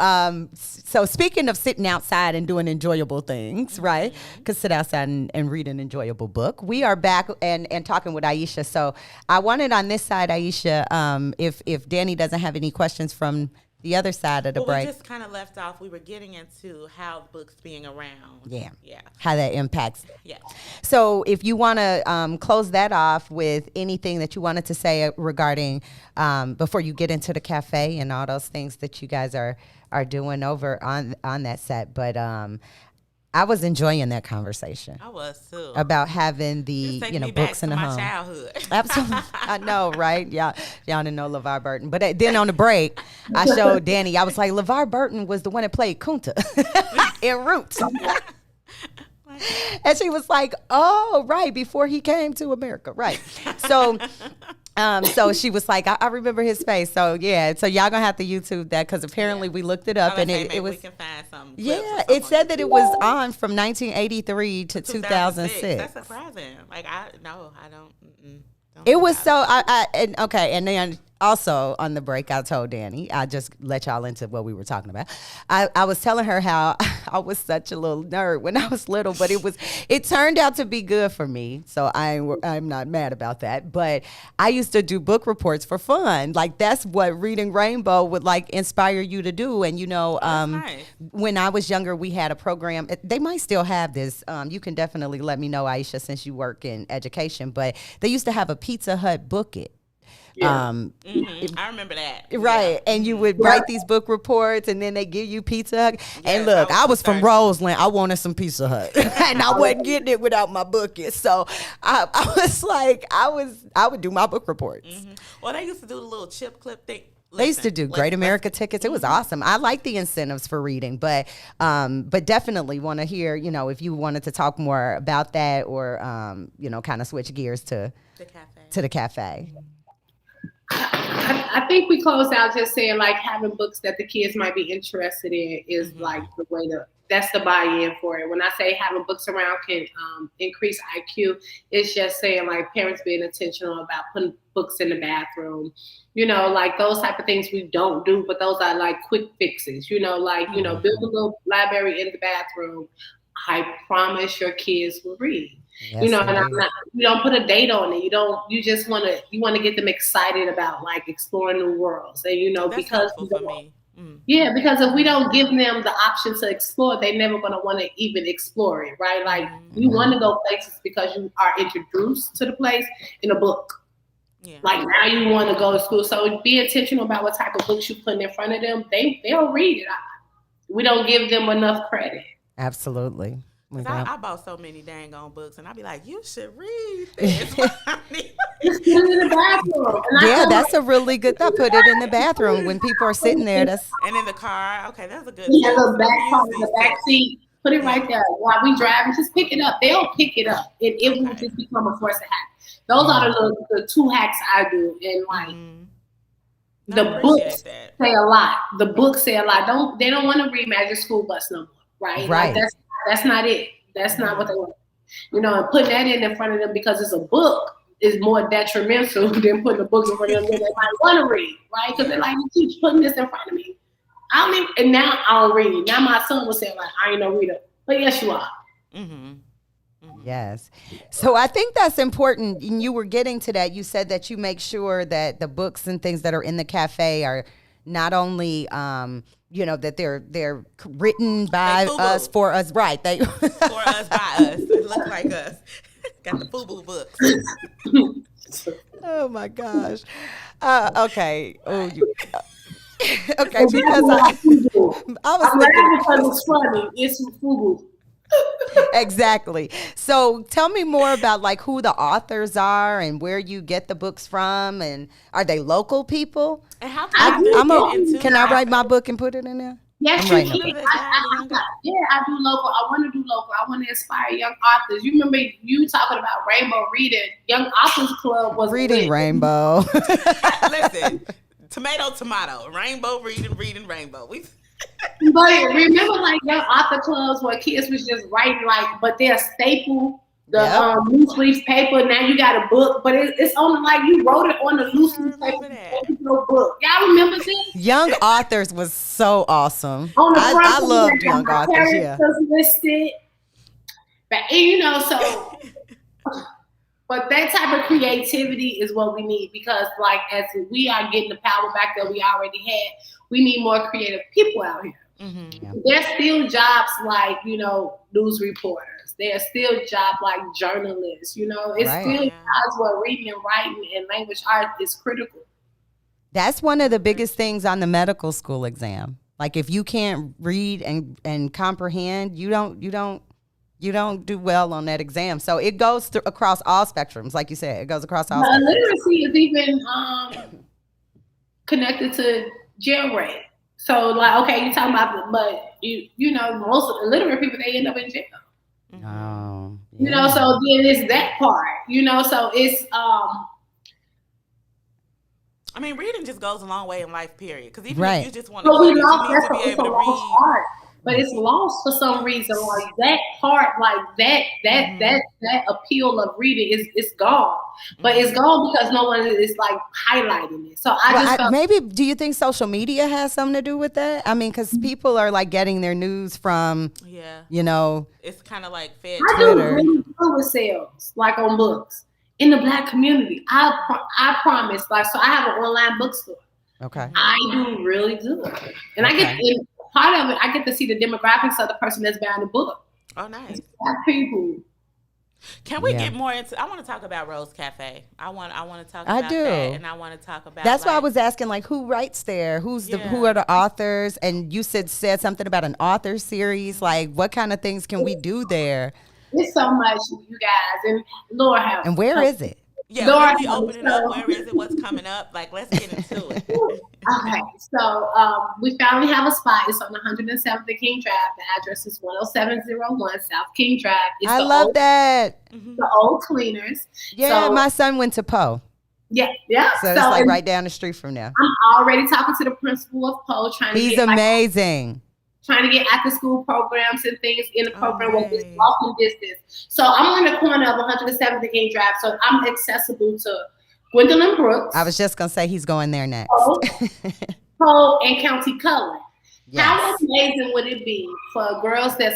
speaking of sitting outside and doing enjoyable things, right? Because sit outside and read an enjoyable book. We are back and talking with Aisha. So I wanted on this side, Aisha, if Danny doesn't have any questions from the other side of the break. We just kind of left off. We were getting into how books being around. Yeah. Yeah. How that impacts. Yeah. So if you want to close that off with anything that you wanted to say regarding before you get into the cafe and all those things that you guys are doing over on that set. But I was enjoying that conversation. I was too. About having the books in the home. Childhood. Absolutely. I know, right? Y'all didn't know LeVar Burton. But then on the break, I showed Danny, I was like, LeVar Burton was the one that played Kunta in Roots. And she was like, oh, right, before he came to America. Right. So so she was like, I remember his face. So yeah, so y'all gonna have to YouTube that because apparently we looked it up and it was. We can find some. Yeah, it said that it was on from 1983 to 2006. That's surprising. Like I don't. It was so and then also on the break I told Danny, I just let y'all into what we were talking about. I was telling her how I was such a little nerd when I was little, but it turned out to be good for me. So I'm not mad about that. But I used to do book reports for fun. Like that's what Reading Rainbow would like inspire you to do. And nice. When I was younger, we had a program. They might still have this. You can definitely let me know, Aisha, since you work in education. But they used to have a Pizza Hut book it. Yeah. I remember that. Right. Yeah. And you would write these book reports and then they give you Pizza Hut. And look, I was from Roseland. I wanted some Pizza Hut. And I wasn't getting it without my bookies. So I was like, I would do my book reports. Mm-hmm. Well, they used to do the little chip clip thing. They used to do Great America tickets. It was awesome. I like the incentives for reading, but definitely want to hear, if you wanted to talk more about that or, kind of switch gears to the cafe. I think we closed out just saying like having books that the kids might be interested in is like the way that's the buy-in for it. When I say having books around can increase IQ, it's just saying like parents being intentional about putting books in the bathroom, like those type of things we don't do, but those are like quick fixes, build a little library in the bathroom. I promise your kids will read. Yes, and you don't put a date on it. You just want to get them excited about like exploring new worlds. And that's because for me. Yeah, because if we don't give them the option to explore, they're never going to want to even explore it, right? Like you want to go places because you are introduced to the place in a book. Yeah. Like now you want to go to school, so be intentional about what type of books you put in front of them. They'll read it. We don't give them enough credit. Absolutely. I bought so many dang on books, and I'd be like, "You should read this." In the bathroom. Yeah, that's a really good thought. Put it in the bathroom when people are sitting there. And in the car. Okay, that's a good. Yeah, the back seat. Put it right there while we driving. Just pick it up. They'll pick it up, and it will just become a force of habit. Those are the two hacks I do, and like. The books say a lot. The books say a lot. They don't want to read Magic School Bus no more, right? Right. Like that's not it. That's not what they want. And putting that in front of them because it's a book is more detrimental than putting a book in front of them that they might want to read, right? Because they're like, you keep putting this in front of me. And now I don't read. Now my son will say like, I ain't no reader, but yes, you are. Yes. So I think that's important. And you were getting to that. You said that you make sure that the books and things that are in the cafe are not only, that they're written by us, for us. Right. They for us, by us. They look like us. Got the FUBU books. Oh my gosh. Okay. Oh, okay. Because I was laughing because it's funny. It's FUBU. Exactly. So tell me more about like who the authors are and where you get the books from, and are they local people? And how can you can I write my book and put it in there? Yes, you can. I do local. I want to do local. I want to inspire young authors. You remember you talking about Rainbow Reading? Young Authors Club was Reading Rainbow. Listen, tomato, Rainbow reading Rainbow. But remember, like young author clubs where kids was just writing, like, but they're staple the loose leaf paper. Now you got a book, but it's only like you wrote it on the loose leaf paper. No book. Y'all remember this? Young Authors was so awesome. I loved Young Authors. Yeah. Listed. But so. But that type of creativity is what we need, because like as we are getting the power back that we already had, we need more creative people out here. Mm-hmm. Yeah. There's still jobs like, news reporters. There's still jobs like journalists. It's still jobs where reading and writing and language art is critical. That's one of the biggest things on the medical school exam. Like if you can't read and comprehend, you don't do well on that exam. So it goes across all spectrums, like you said. It goes across all spectrums. Literacy is even connected to jail rate. So, like, okay, you're talking about, but most of the illiterate people, they end up in jail. Oh, yeah. So then it's that part. So it's I mean, reading just goes a long way in life, period. Because even if you just want to, you need to be able to read. Part. But it's lost for some reason. Like that part, like that appeal of reading is gone. But it's gone because no one is like highlighting it. So maybe do you think social media has something to do with that? I mean, because people are like getting their news from, it's kind of like fed. I do really good with sales, like on books in the Black community. I promise. Like, so I have an online bookstore. Okay. I do really good, and I get. Part of it, I get to see the demographics of the person that's buying the book. Oh, nice. Black people. Can we get more into? I want to talk about Rose Cafe. I want to talk about that, and I want to talk about. That's why I was asking, like, who writes there? Who are the authors? And you said something about an author series. Like, what kind of things can we do there? There's so much, you guys, and Lord help. And where is it? Yeah, Lord, we open it up. Where is it? What's coming up? Like, let's get into it. Okay, so we finally have a spot. It's on 107th King Drive. The address is 10701 South King Drive. I love that. The old cleaners. Yeah, my son went to Poe. Yeah. So it's like right down the street from there. I'm already talking to the principal of Poe, He's amazing. Trying to get after school programs and things in the program where it's walking distance. So I'm on the corner of 107th King Drive, so I'm accessible to Gwendolyn Brooks. I was just going to say he's going there next. Poe and County Cullen. Yes. How amazing would it be for girls and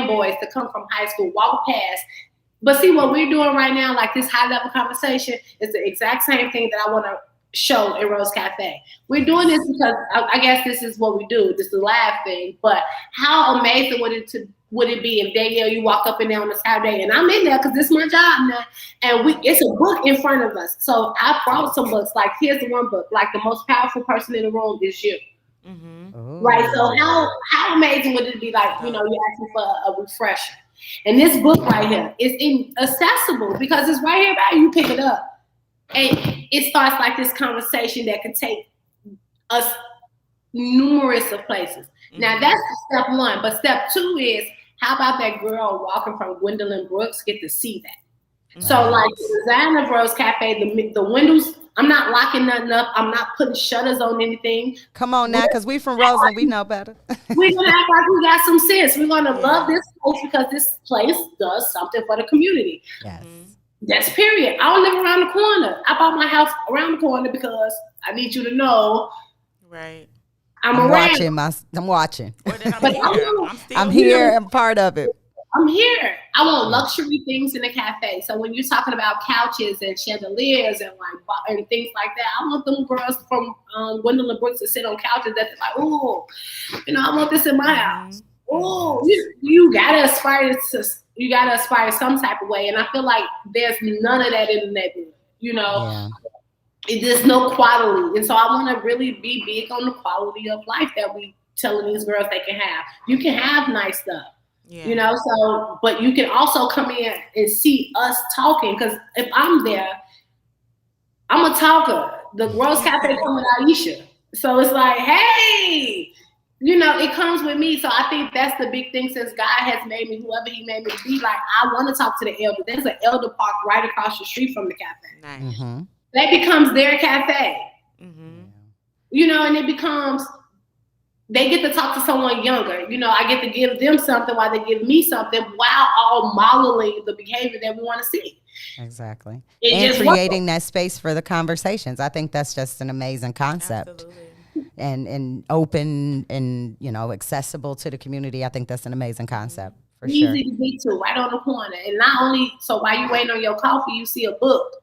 boys to come from high school, walk past. But see, what we're doing right now, like this high-level conversation, is the exact same thing that I want to show in Rose Cafe. We're doing this because I guess this is what we do. This is a live thing. But how amazing would it be if Danielle, you walk up and down on a Saturday, and I'm in there because this is my job now, and it's a book in front of us. So I brought some books. Like, here's the one book. Like, the most powerful person in the room is you. Mm-hmm. Right. So how amazing would it be? Like, you're asking for a refresher, and this book right here is accessible because it's right here by you. Pick it up. And it starts like this conversation that can take us numerous of places. Mm-hmm. Now that's step one, but step two is, how about that girl walking from Gwendolyn Brooks get to see that? Nice. So like the design of Rose Cafe, the windows, I'm not locking nothing up. I'm not putting shutters on anything. Come on now, because we from Roseland, we know better. We're going to act like we got some sense. We're going to love this place because this place does something for the community. Yes. That's period. I don't live around the corner. I bought my house around the corner because I need you to know. Right. I'm watching. I'm here. I'm part of it. I'm here. I want luxury things in the cafe. So when you're talking about couches and chandeliers and and things like that, I want them girls from Gwendolyn Brooks to sit on couches that they're like, oh, I want this in my house. Oh, you gotta aspire some type of way, and I feel like there's none of that in the neighborhood. There's no quality, and so I want to really be big on the quality of life that we telling these girls they can have. You can have nice stuff. Yeah. You know, so, but you can also come in and see us talking, because if I'm there, I'm a talker. The Rose Cafe come with Aisha. So it's like, hey, you know, it comes with me. So I think that's the big thing, since God has made me whoever he made me to be. Like, I want to talk to the elder. There's an elder park right across the street from the cafe. Nice. Mm-hmm. That becomes their cafe. Mm-hmm. You know, and it becomes, they get to talk to someone younger. You know, I get to give them something while they give me something, while all modeling the behavior that we want to see. Exactly. It and just creating that space for the conversations. I think that's just an amazing concept. Absolutely. And open and, you know, accessible to the community. I think that's an amazing concept for easy sure. to get to, right on the corner. And not only, so while you waiting on your coffee, you see a book.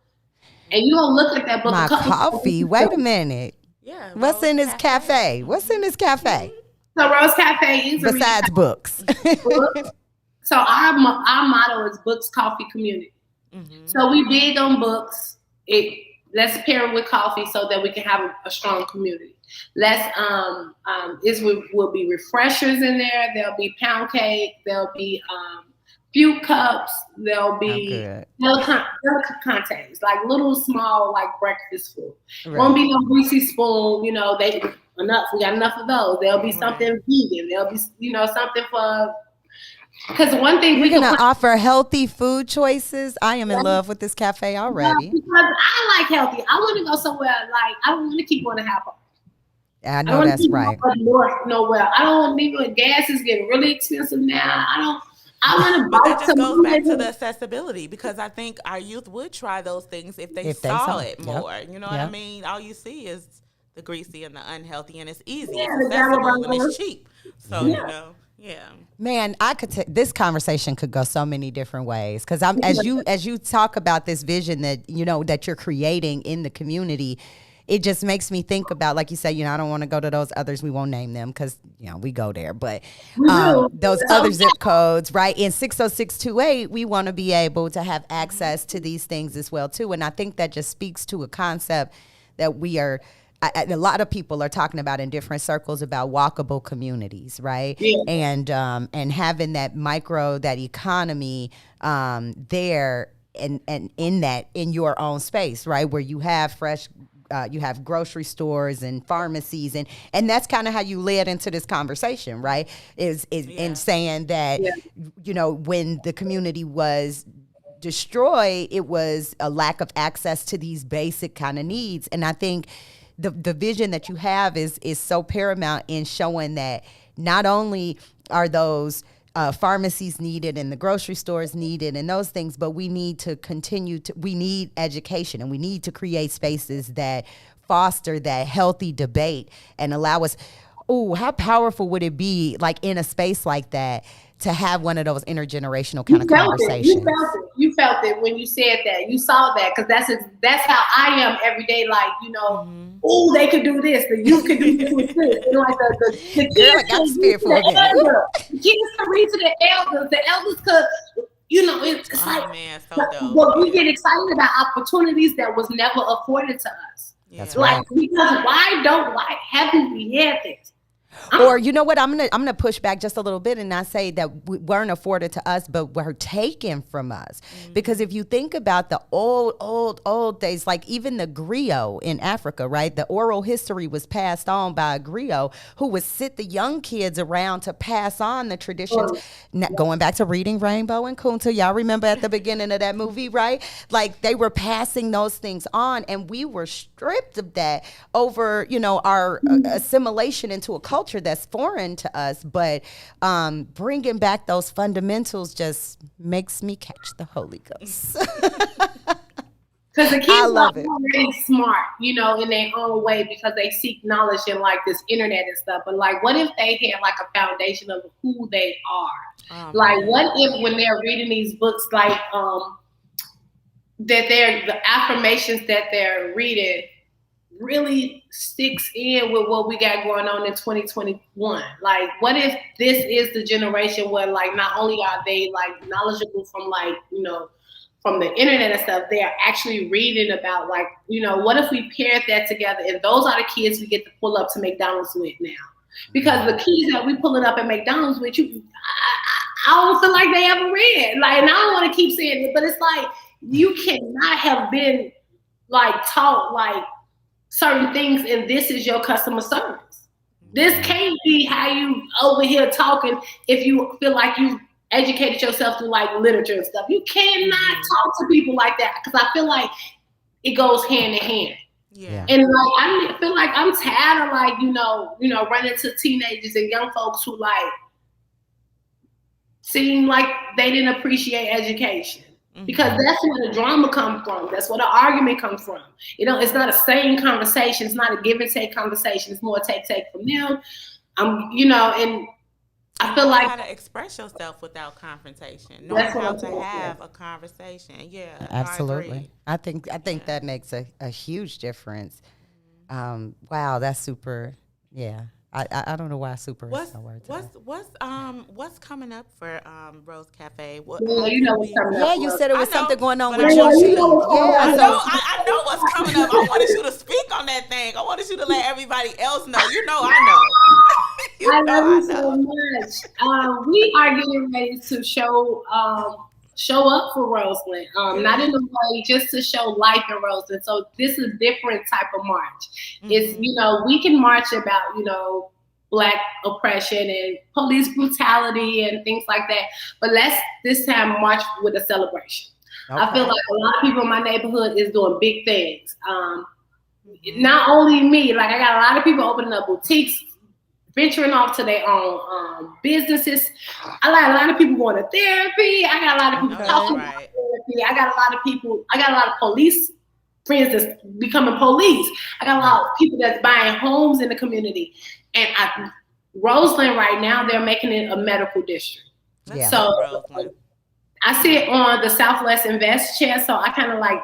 And you gonna look at that book. My coffee? Wait a minute. Yeah. What's in this cafe? What's in this cafe? So Rose Cafe is besides books. So our motto is books, coffee, community. Mm-hmm. So we big on books. Let's pair it with coffee so that we can have a strong community. Will be refreshers in there. There'll be pound cake. There'll be few cups. There'll be delicate containers, like little small like breakfast food. Right. Won't be no greasy spoon. You know, we got enough of those. There'll be something vegan. There'll be something for. Because one thing we're gonna offer healthy food choices. I am in love with this cafe already. Because I like healthy. I want to go somewhere like I don't want to keep on the half. I know that's right. Nowhere. I don't need gas is getting really expensive now. I want to buy. That just goes back to the accessibility, because I think our youth would try those things if they saw it more. Yep. You know what I mean? All you see is the greasy and the unhealthy, and it's easy, it's accessible, and it's cheap. So you know. Yeah, man, this conversation could go so many different ways, because as you talk about this vision that that you're creating in the community, it just makes me think about, like you said, I don't want to go to those others. We won't name them because we go there, but those other zip codes, right? In 60628, we want to be able to have access to these things as well too, and I think that just speaks to a concept that we are. A lot of people are talking about in different circles about walkable communities, right? Yeah. And having that economy there and in your own space, right? Where you have you have grocery stores and pharmacies, and that's kind of how you led into this conversation, right? Is in saying that when the community was destroyed, it was a lack of access to these basic kind of needs, and I think. The vision that you have is so paramount in showing that not only are those pharmacies needed and the grocery stores needed and those things, but we need we need education, and we need to create spaces that foster that healthy debate and allow us. Oh, how powerful would it be, like in a space like that, to have one of those intergenerational kind of conversations? You felt it when you said that. You saw that, because that's how I am every day. Like, oh, they could do this. The youth could do this. And like the kids can read to the elders. The elders could, it's like, man, so dope. But we get excited about opportunities that was never afforded to us. That's like, right. Because why haven't we had this? Or you know what, I'm gonna push back just a little bit and not say that we weren't afforded to us, but were taken from us. Mm-hmm. Because if you think about the old days, like even the griot in Africa, right? The oral history was passed on by a griot who would sit the young kids around to pass on the traditions. Going back to Reading Rainbow and Kunta, y'all remember at the beginning of that movie, right? Like they were passing those things on, and we were stripped of that over, our assimilation into a culture that's foreign to us, but bringing back those fundamentals just makes me catch the Holy Ghost. Because the kids are really smart, in their own way, because they seek knowledge in like this internet and stuff. But like, what if they had like a foundation of who they are? What if when they're reading these books, like that the affirmations that they're reading really sticks in with what we got going on in 2021. Like, what if this is the generation where like not only are they like knowledgeable from like, from the internet and stuff, they are actually reading about like, what if we paired that together, and those are the kids we get to pull up to McDonald's with now. Because the kids that we pulling up at McDonald's with you, I don't feel like they ever read. Like, and I don't want to keep saying it, but it's like you cannot have been like taught like certain things, and this is your customer service. This can't be how you over here talking if you feel like you educated yourself through like literature and stuff. You cannot talk to people like that, because I feel like it goes hand in hand. Yeah. And like I feel like I'm tired of like, you know, running into teenagers and young folks who like seem like they didn't appreciate education. Because that's where the drama comes from. That's where the argument comes from. You know, it's not a sane conversation. It's not a give and take conversation. It's more take from them. You know, and I feel like how to express yourself without confrontation. Knowing how to have a conversation. Yeah, absolutely. I think that makes a huge difference. Wow, that's super. Yeah. I don't know why super is a word. What's coming up for Rose Cafe? You said it was something going on with you. Yeah, I know what's coming up. I wanted you to speak on that thing. I wanted you to let everybody else know. You know, I know. I love you so much. We are getting ready to show up for Roseland. Not in a way just to show life in Roseland. So this is a different type of march. It's, you know, we can march about, you know, Black oppression and police brutality and things like that. But let's this time march with a celebration. Okay. I feel like a lot of people in my neighborhood is doing big things. Not only me, like I got a lot of people opening up boutiques, venturing off to their own businesses. I got a lot of people going to therapy. I got a lot of people talking about therapy. I got a lot of police friends that's becoming police. I got a lot of people that's buying homes in the community. And Roseland right now, they're making it a medical district. Yeah. So I sit on the Southwest Invest chair, so I kind of like,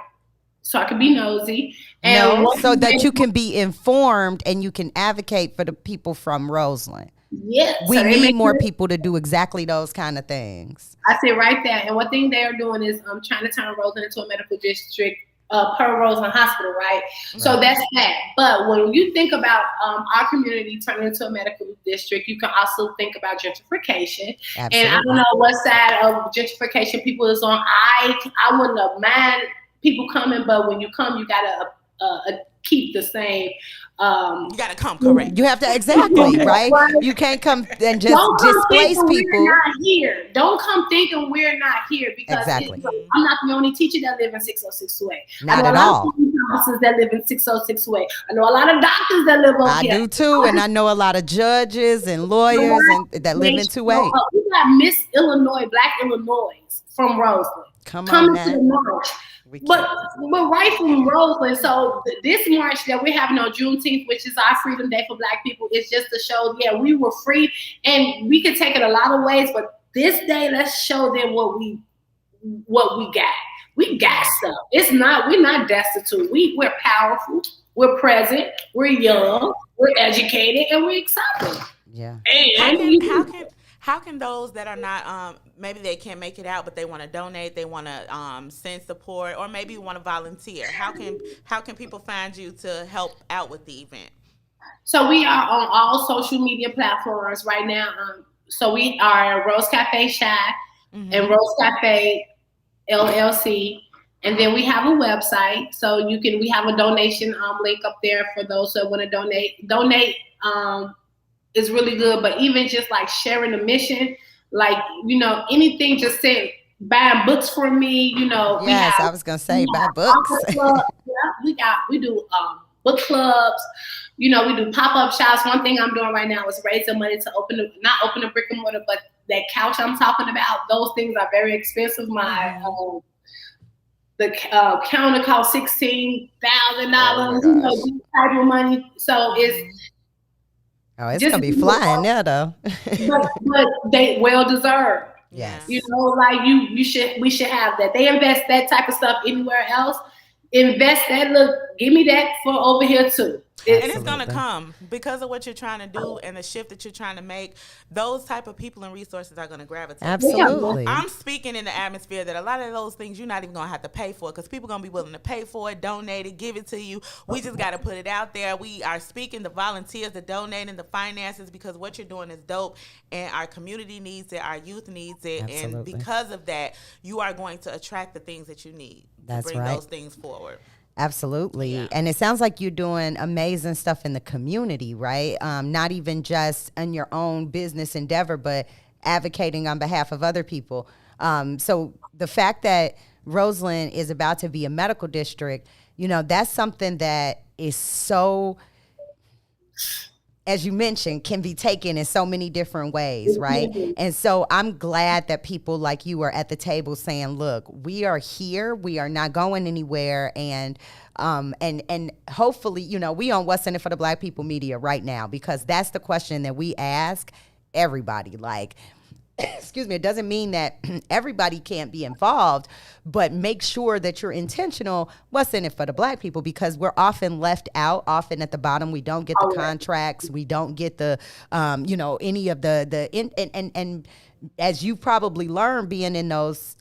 so I can be nosy. And so that you can be informed and you can advocate for the people from Roseland. Yeah. We need more people to do exactly those kind of things. I sit right there. And one thing they are doing is trying to turn Roseland into a medical district per Roseland Hospital, right? So that's that. But when you think about our community turning into a medical district, you can also think about gentrification. Absolutely. And I don't know what side of gentrification people is on. I wouldn't have mind people coming, but when you come, you gotta keep the same. You gotta come correct. You have to right. You can't come and just displace people. We're not here. Don't come thinking we're not here, because I'm not the only teacher that live in 606 Way. Not at all. I know a lot of officers that live in 606 Way. I know a lot of doctors that live over here. I do too, and I know a lot of judges and lawyers that live in 2A. We got Miss Illinois, Black Illinois from Roseland. Coming to the march. But right from Roseland, so this march that we're having on Juneteenth, which is our Freedom Day for Black people, is just to show, we were free, and we could take it a lot of ways, but this day, let's show them what we got. We got stuff. We're not destitute. We're powerful. We're present. We're young. We're educated, and we're excited. Yeah. And how can those that are not, maybe they can't make it out, but they want to donate, they want to send support, or maybe want to volunteer? How can people find you to help out with the event? So we are on all social media platforms right now. So we are Rose Cafe Shy and Rose Cafe LLC. And then we have a website. So we have a donation link up there for those that want to donate. Donate is really good, but even just like sharing the mission, like, anything, just say buying books for me, Yes, I was gonna say buy books. We do book clubs, we do pop-up shops. One thing I'm doing right now is raising money to not open a brick and mortar, but that couch I'm talking about, those things are very expensive. The counter costs $16,000, this type of money. So it's gonna be flying there though. but they well deserved. Yes. Like we should have that. They invest that type of stuff anywhere else. Invest that. Look, give me that for over here too. And it's going to come because of what you're trying to do and the shift that you're trying to make. Those type of people and resources are going to gravitate. Absolutely. I'm speaking in the atmosphere that a lot of those things you're not even going to have to pay for because people are going to be willing to pay for it, donate it, give it to you. We just got to put it out there. We are speaking the volunteers, the donating, the finances, because what you're doing is dope and our community needs it, our youth needs it. Absolutely. And because of that, you are going to attract the things that you need to bring those things forward. Absolutely. Yeah. And it sounds like you're doing amazing stuff in the community, right? Not even just in your own business endeavor, but advocating on behalf of other people. So the fact that Roseland is about to be a medical district, that's something that is so, as you mentioned, can be taken in so many different ways, right? And so I'm glad that people like you are at the table saying, look, we are here, we are not going anywhere, and hopefully, we on What's in It for the Black People Media right now, because that's the question that we ask everybody. Like, excuse me, it doesn't mean that everybody can't be involved, but make sure that you're intentional. What's in it for the Black people? Because we're often left out, often at the bottom. We don't get the contracts. We don't get the, any of and as you probably learned being in those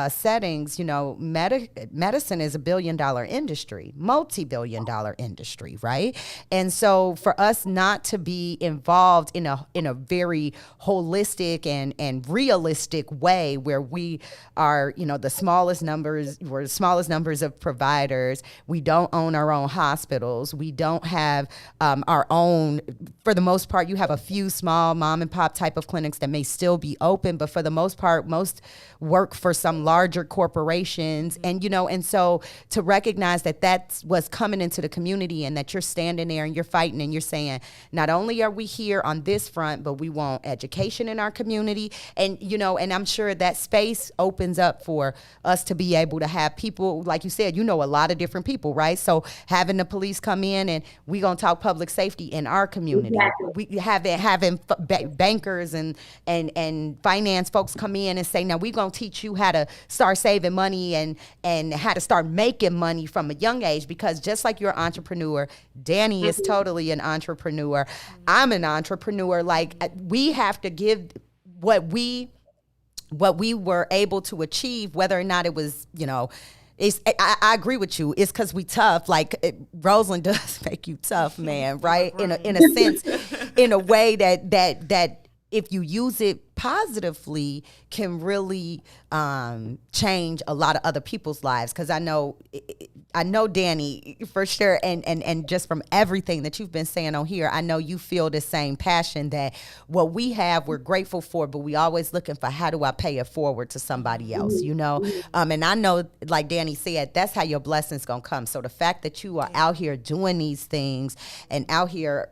settings, medicine is $1 billion industry, multi-billion-dollar industry, right? And so for us not to be involved in a very holistic and realistic way where we are, the smallest numbers, we're the smallest numbers of providers. We don't own our own hospitals. We don't have our own, for the most part, you have a few small mom and pop type of clinics that may still be open, but for the most part, most work for some larger corporations. And, and so to recognize that that's what's coming into the community and that you're standing there and you're fighting and you're saying, not only are we here on this front, but we want education in our community. And, and I'm sure that space opens up for us to be able to have people, like you said, a lot of different people, right? So having the police come in and we going to talk public safety in our community. Exactly. We having bankers and finance folks come in and say, now we're going to teach you how to start saving money and how to start making money from a young age, because just like you're an entrepreneur, Danny is totally an entrepreneur. I'm an entrepreneur. Like, we have to give what we were able to achieve, whether or not it was, I agree with you. It's because we tough. Like, Roseland does make you tough, man, right? In a sense, in a way that if you use it positively can really change a lot of other people's lives. Because I know Danny for sure, and just from everything that you've been saying on here, I know you feel the same passion that what we have, we're grateful for, but we always looking for how do I pay it forward to somebody else, and I know, like Danny said, that's how your blessings gonna come. So the fact that you are out here doing these things and out here,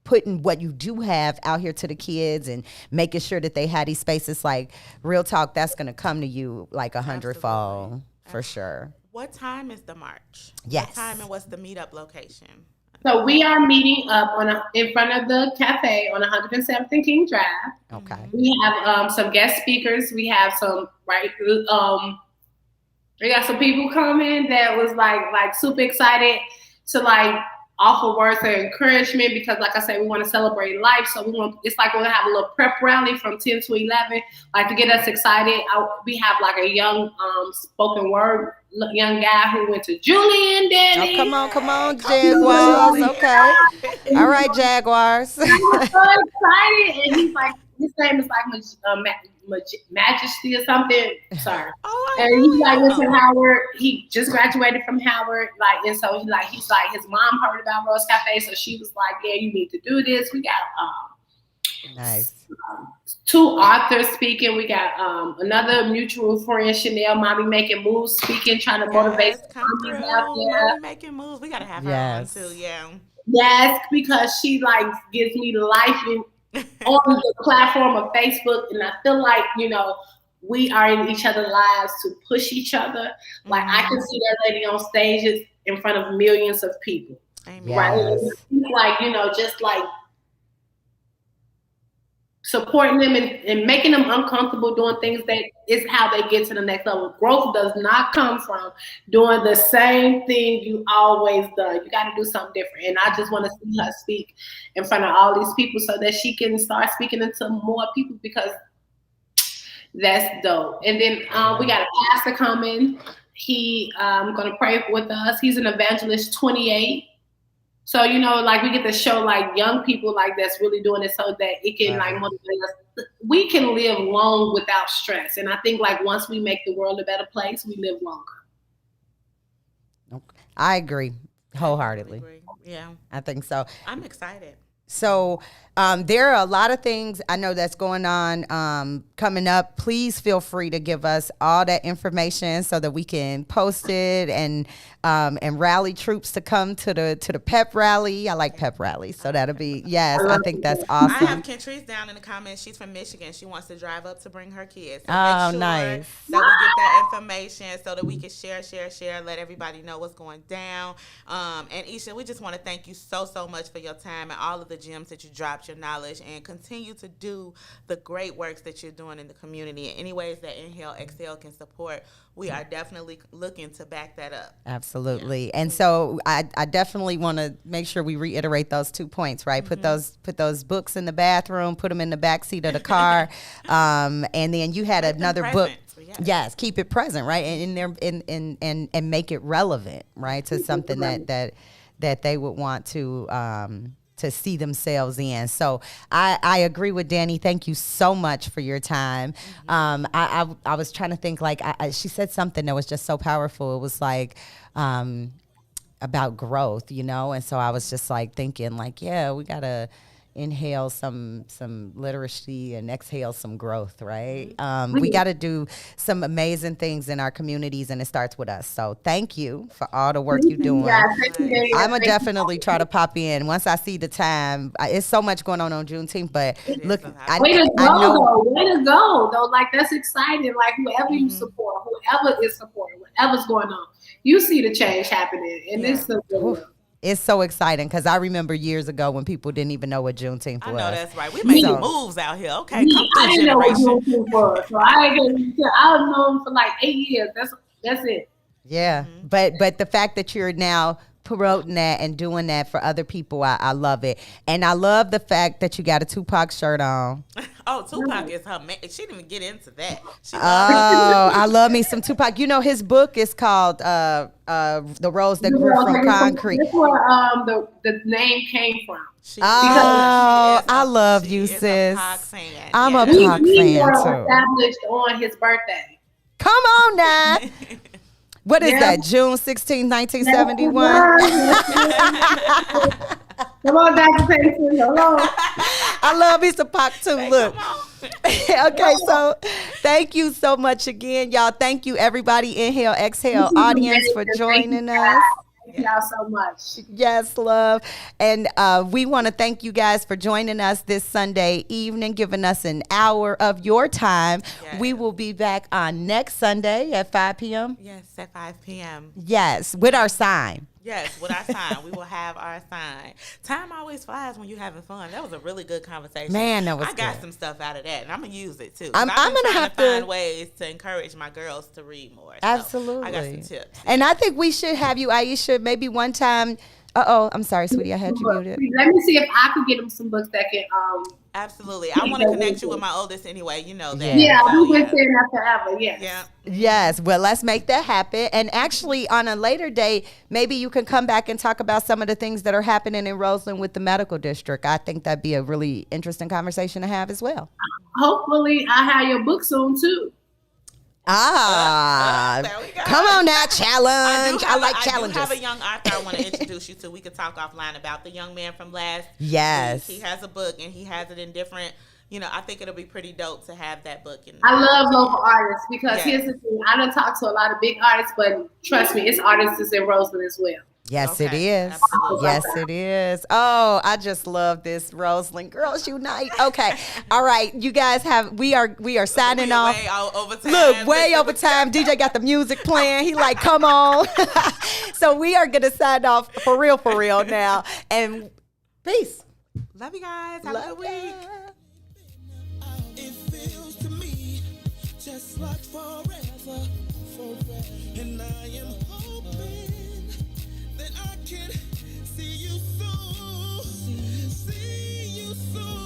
putting what you do have out here to the kids and making sure that they have these spaces, like, real talk, that's going to come to you like 100-fold for sure. What time is the march? Yes. What time and what's the meetup location? So we are meeting up in front of the cafe on 107th and King Drive. Okay. We have some guest speakers. We have some we got some people coming that was like super excited to offer words of encouragement, because like I said, we want to celebrate life. So it's like we're gonna have a little prep rally from 10 to 11, to get us excited. We have a young spoken word young guy who went to Julian, Danny. Oh, come on, Jaguars. Okay. All right, Jaguars. I was so excited, and he's like, his name is Majesty or something. Sorry. And he went to Howard. He just graduated from Howard. And so he's like, his mom heard about Rose Cafe, so she was like, yeah, you need to do this. We got nice. 2 authors speaking. We got another mutual friend, Chanel, Mommy Making Moves, speaking, trying to motivate mommies out there. Mommy Making Moves. We gotta have her on too. Yeah. Yes, because she gives me life on the platform of Facebook, and I feel like we are in each other's lives to push each other. I can see that lady on stages in front of millions of people. Amen. Yes. Right? Just supporting them and making them uncomfortable doing things that is how they get to the next level. Growth does not come from doing the same thing you always done. You got to do something different. And I just want to see her speak in front of all these people so that she can start speaking into more people, because that's dope. And then we got a pastor coming. He going to pray with us. He's an evangelist, 28. So, you know, like we get to show like young people like that's really doing it so that it can like motivate us. We can live long without stress. And I think like once we make the world a better place, we live longer. I agree wholeheartedly. Yeah. I think so. I'm excited. So there are a lot of things I know that's going on coming up. Please feel free to give us all that information so that we can post it and rally troops to come to the pep rally. I like pep rallies, so that'll be I think that's awesome. I have Kentrice down in the comments. She's from Michigan. She wants to drive up to bring her kids. So nice. That we get that information so that we can share, let everybody know what's going down. And Isha, we just want to thank you so much for your time and all of the gems that you dropped, your knowledge, and continue to do the great works that you're doing in the community. In any ways that Inhale Exhale can support, we are definitely looking to back that up. Absolutely. Yeah. And so I definitely want to make sure we reiterate those 2 points, right? Mm-hmm. Put those books in the bathroom, put them in the back seat of the car. And then you had another book. Yes, keep it present, right? And make it relevant, right? To something that they would want to see themselves in. So I agree with Danny. Thank you so much for your time. Mm-hmm. I was trying to think, like, she said something that was just so powerful. It was like about growth, you know? And so I was just like thinking like, yeah, we got to inhale some literacy and exhale some growth, right? We got to do some amazing things in our communities, and it starts with us. So thank you for all the work you're doing. I'm going to definitely try to pop in once I see the time. It's so much going on Juneteenth, but look, way to go, though. Like, that's exciting. Like, whoever you support, whoever is supporting, whatever's going on, you see the change happening, and it's so good. It's so exciting because I remember years ago when people didn't even know what Juneteenth was. I know that's right. We making moves out here. Okay, come I didn't know what Juneteenth was, so I've known for like 8 years. That's it. Yeah, but the fact that you're now promoting that and doing that for other people, I love it. And I love the fact that you got a Tupac shirt on. Oh, Tupac is her man. She didn't even get into that. I love me some Tupac. You know, his book is called The Rose That Grew from Concrete. That's where the name came from. I love you, sis. I'm a Pac fan, too. Established on his birthday. Come on now. What is that? June 16, 1971? Come on, Dr. Payson. Hello. I love me some Pac too. Look. Okay, so thank you so much again, y'all. Thank you, everybody. Inhale, Exhale audience for joining us. Thank y'all so much. Yes, love. And we want to thank you guys for joining us this Sunday evening, giving us an hour of your time. Yes. We will be back on next Sunday at 5 p.m. Yes, at 5 p.m. Yes, with our sign. Yes, with our sign. We will have our sign. Time always flies when you're having fun. That was a really good conversation. Man, that was good. I got some stuff out of that, and I'm going to use it, too. I'm going to have to find ways to encourage my girls to read more. Absolutely. So I got some tips. And I think we should have you, Aisha, maybe one time. I'm sorry, sweetie. I had you muted. Let me see if I could get them some books that can. Absolutely. I want to connect you with my oldest anyway. You know that. Yeah, we've been saying that forever. Yes. Yeah. Yes. Well, let's make that happen. And actually, on a later day, maybe you can come back and talk about some of the things that are happening in Roseland with the medical district. I think that'd be a really interesting conversation to have as well. Hopefully, I have your book soon too. There we go. Come on now, challenge. I like challenges. I have a young author I want to introduce you to. We could talk offline about the young man from last week. He has a book and he has it in different, I think it'll be pretty dope to have that book. I love local artists because here's the thing. I done talked to a lot of big artists, but trust me, it's artists in Roseland as well. Yes, it is. Absolutely. Yes, it is. Oh, I just love this. Roseland Girls Unite. Okay. All right. You guys we are signing off. Way over time. Look, way over time. DJ got the music playing. He like, come on. So we are going to sign off for real now. And peace. Love you guys. Have a good week. just like forever. And I am hoping that I can see you soon. See you soon.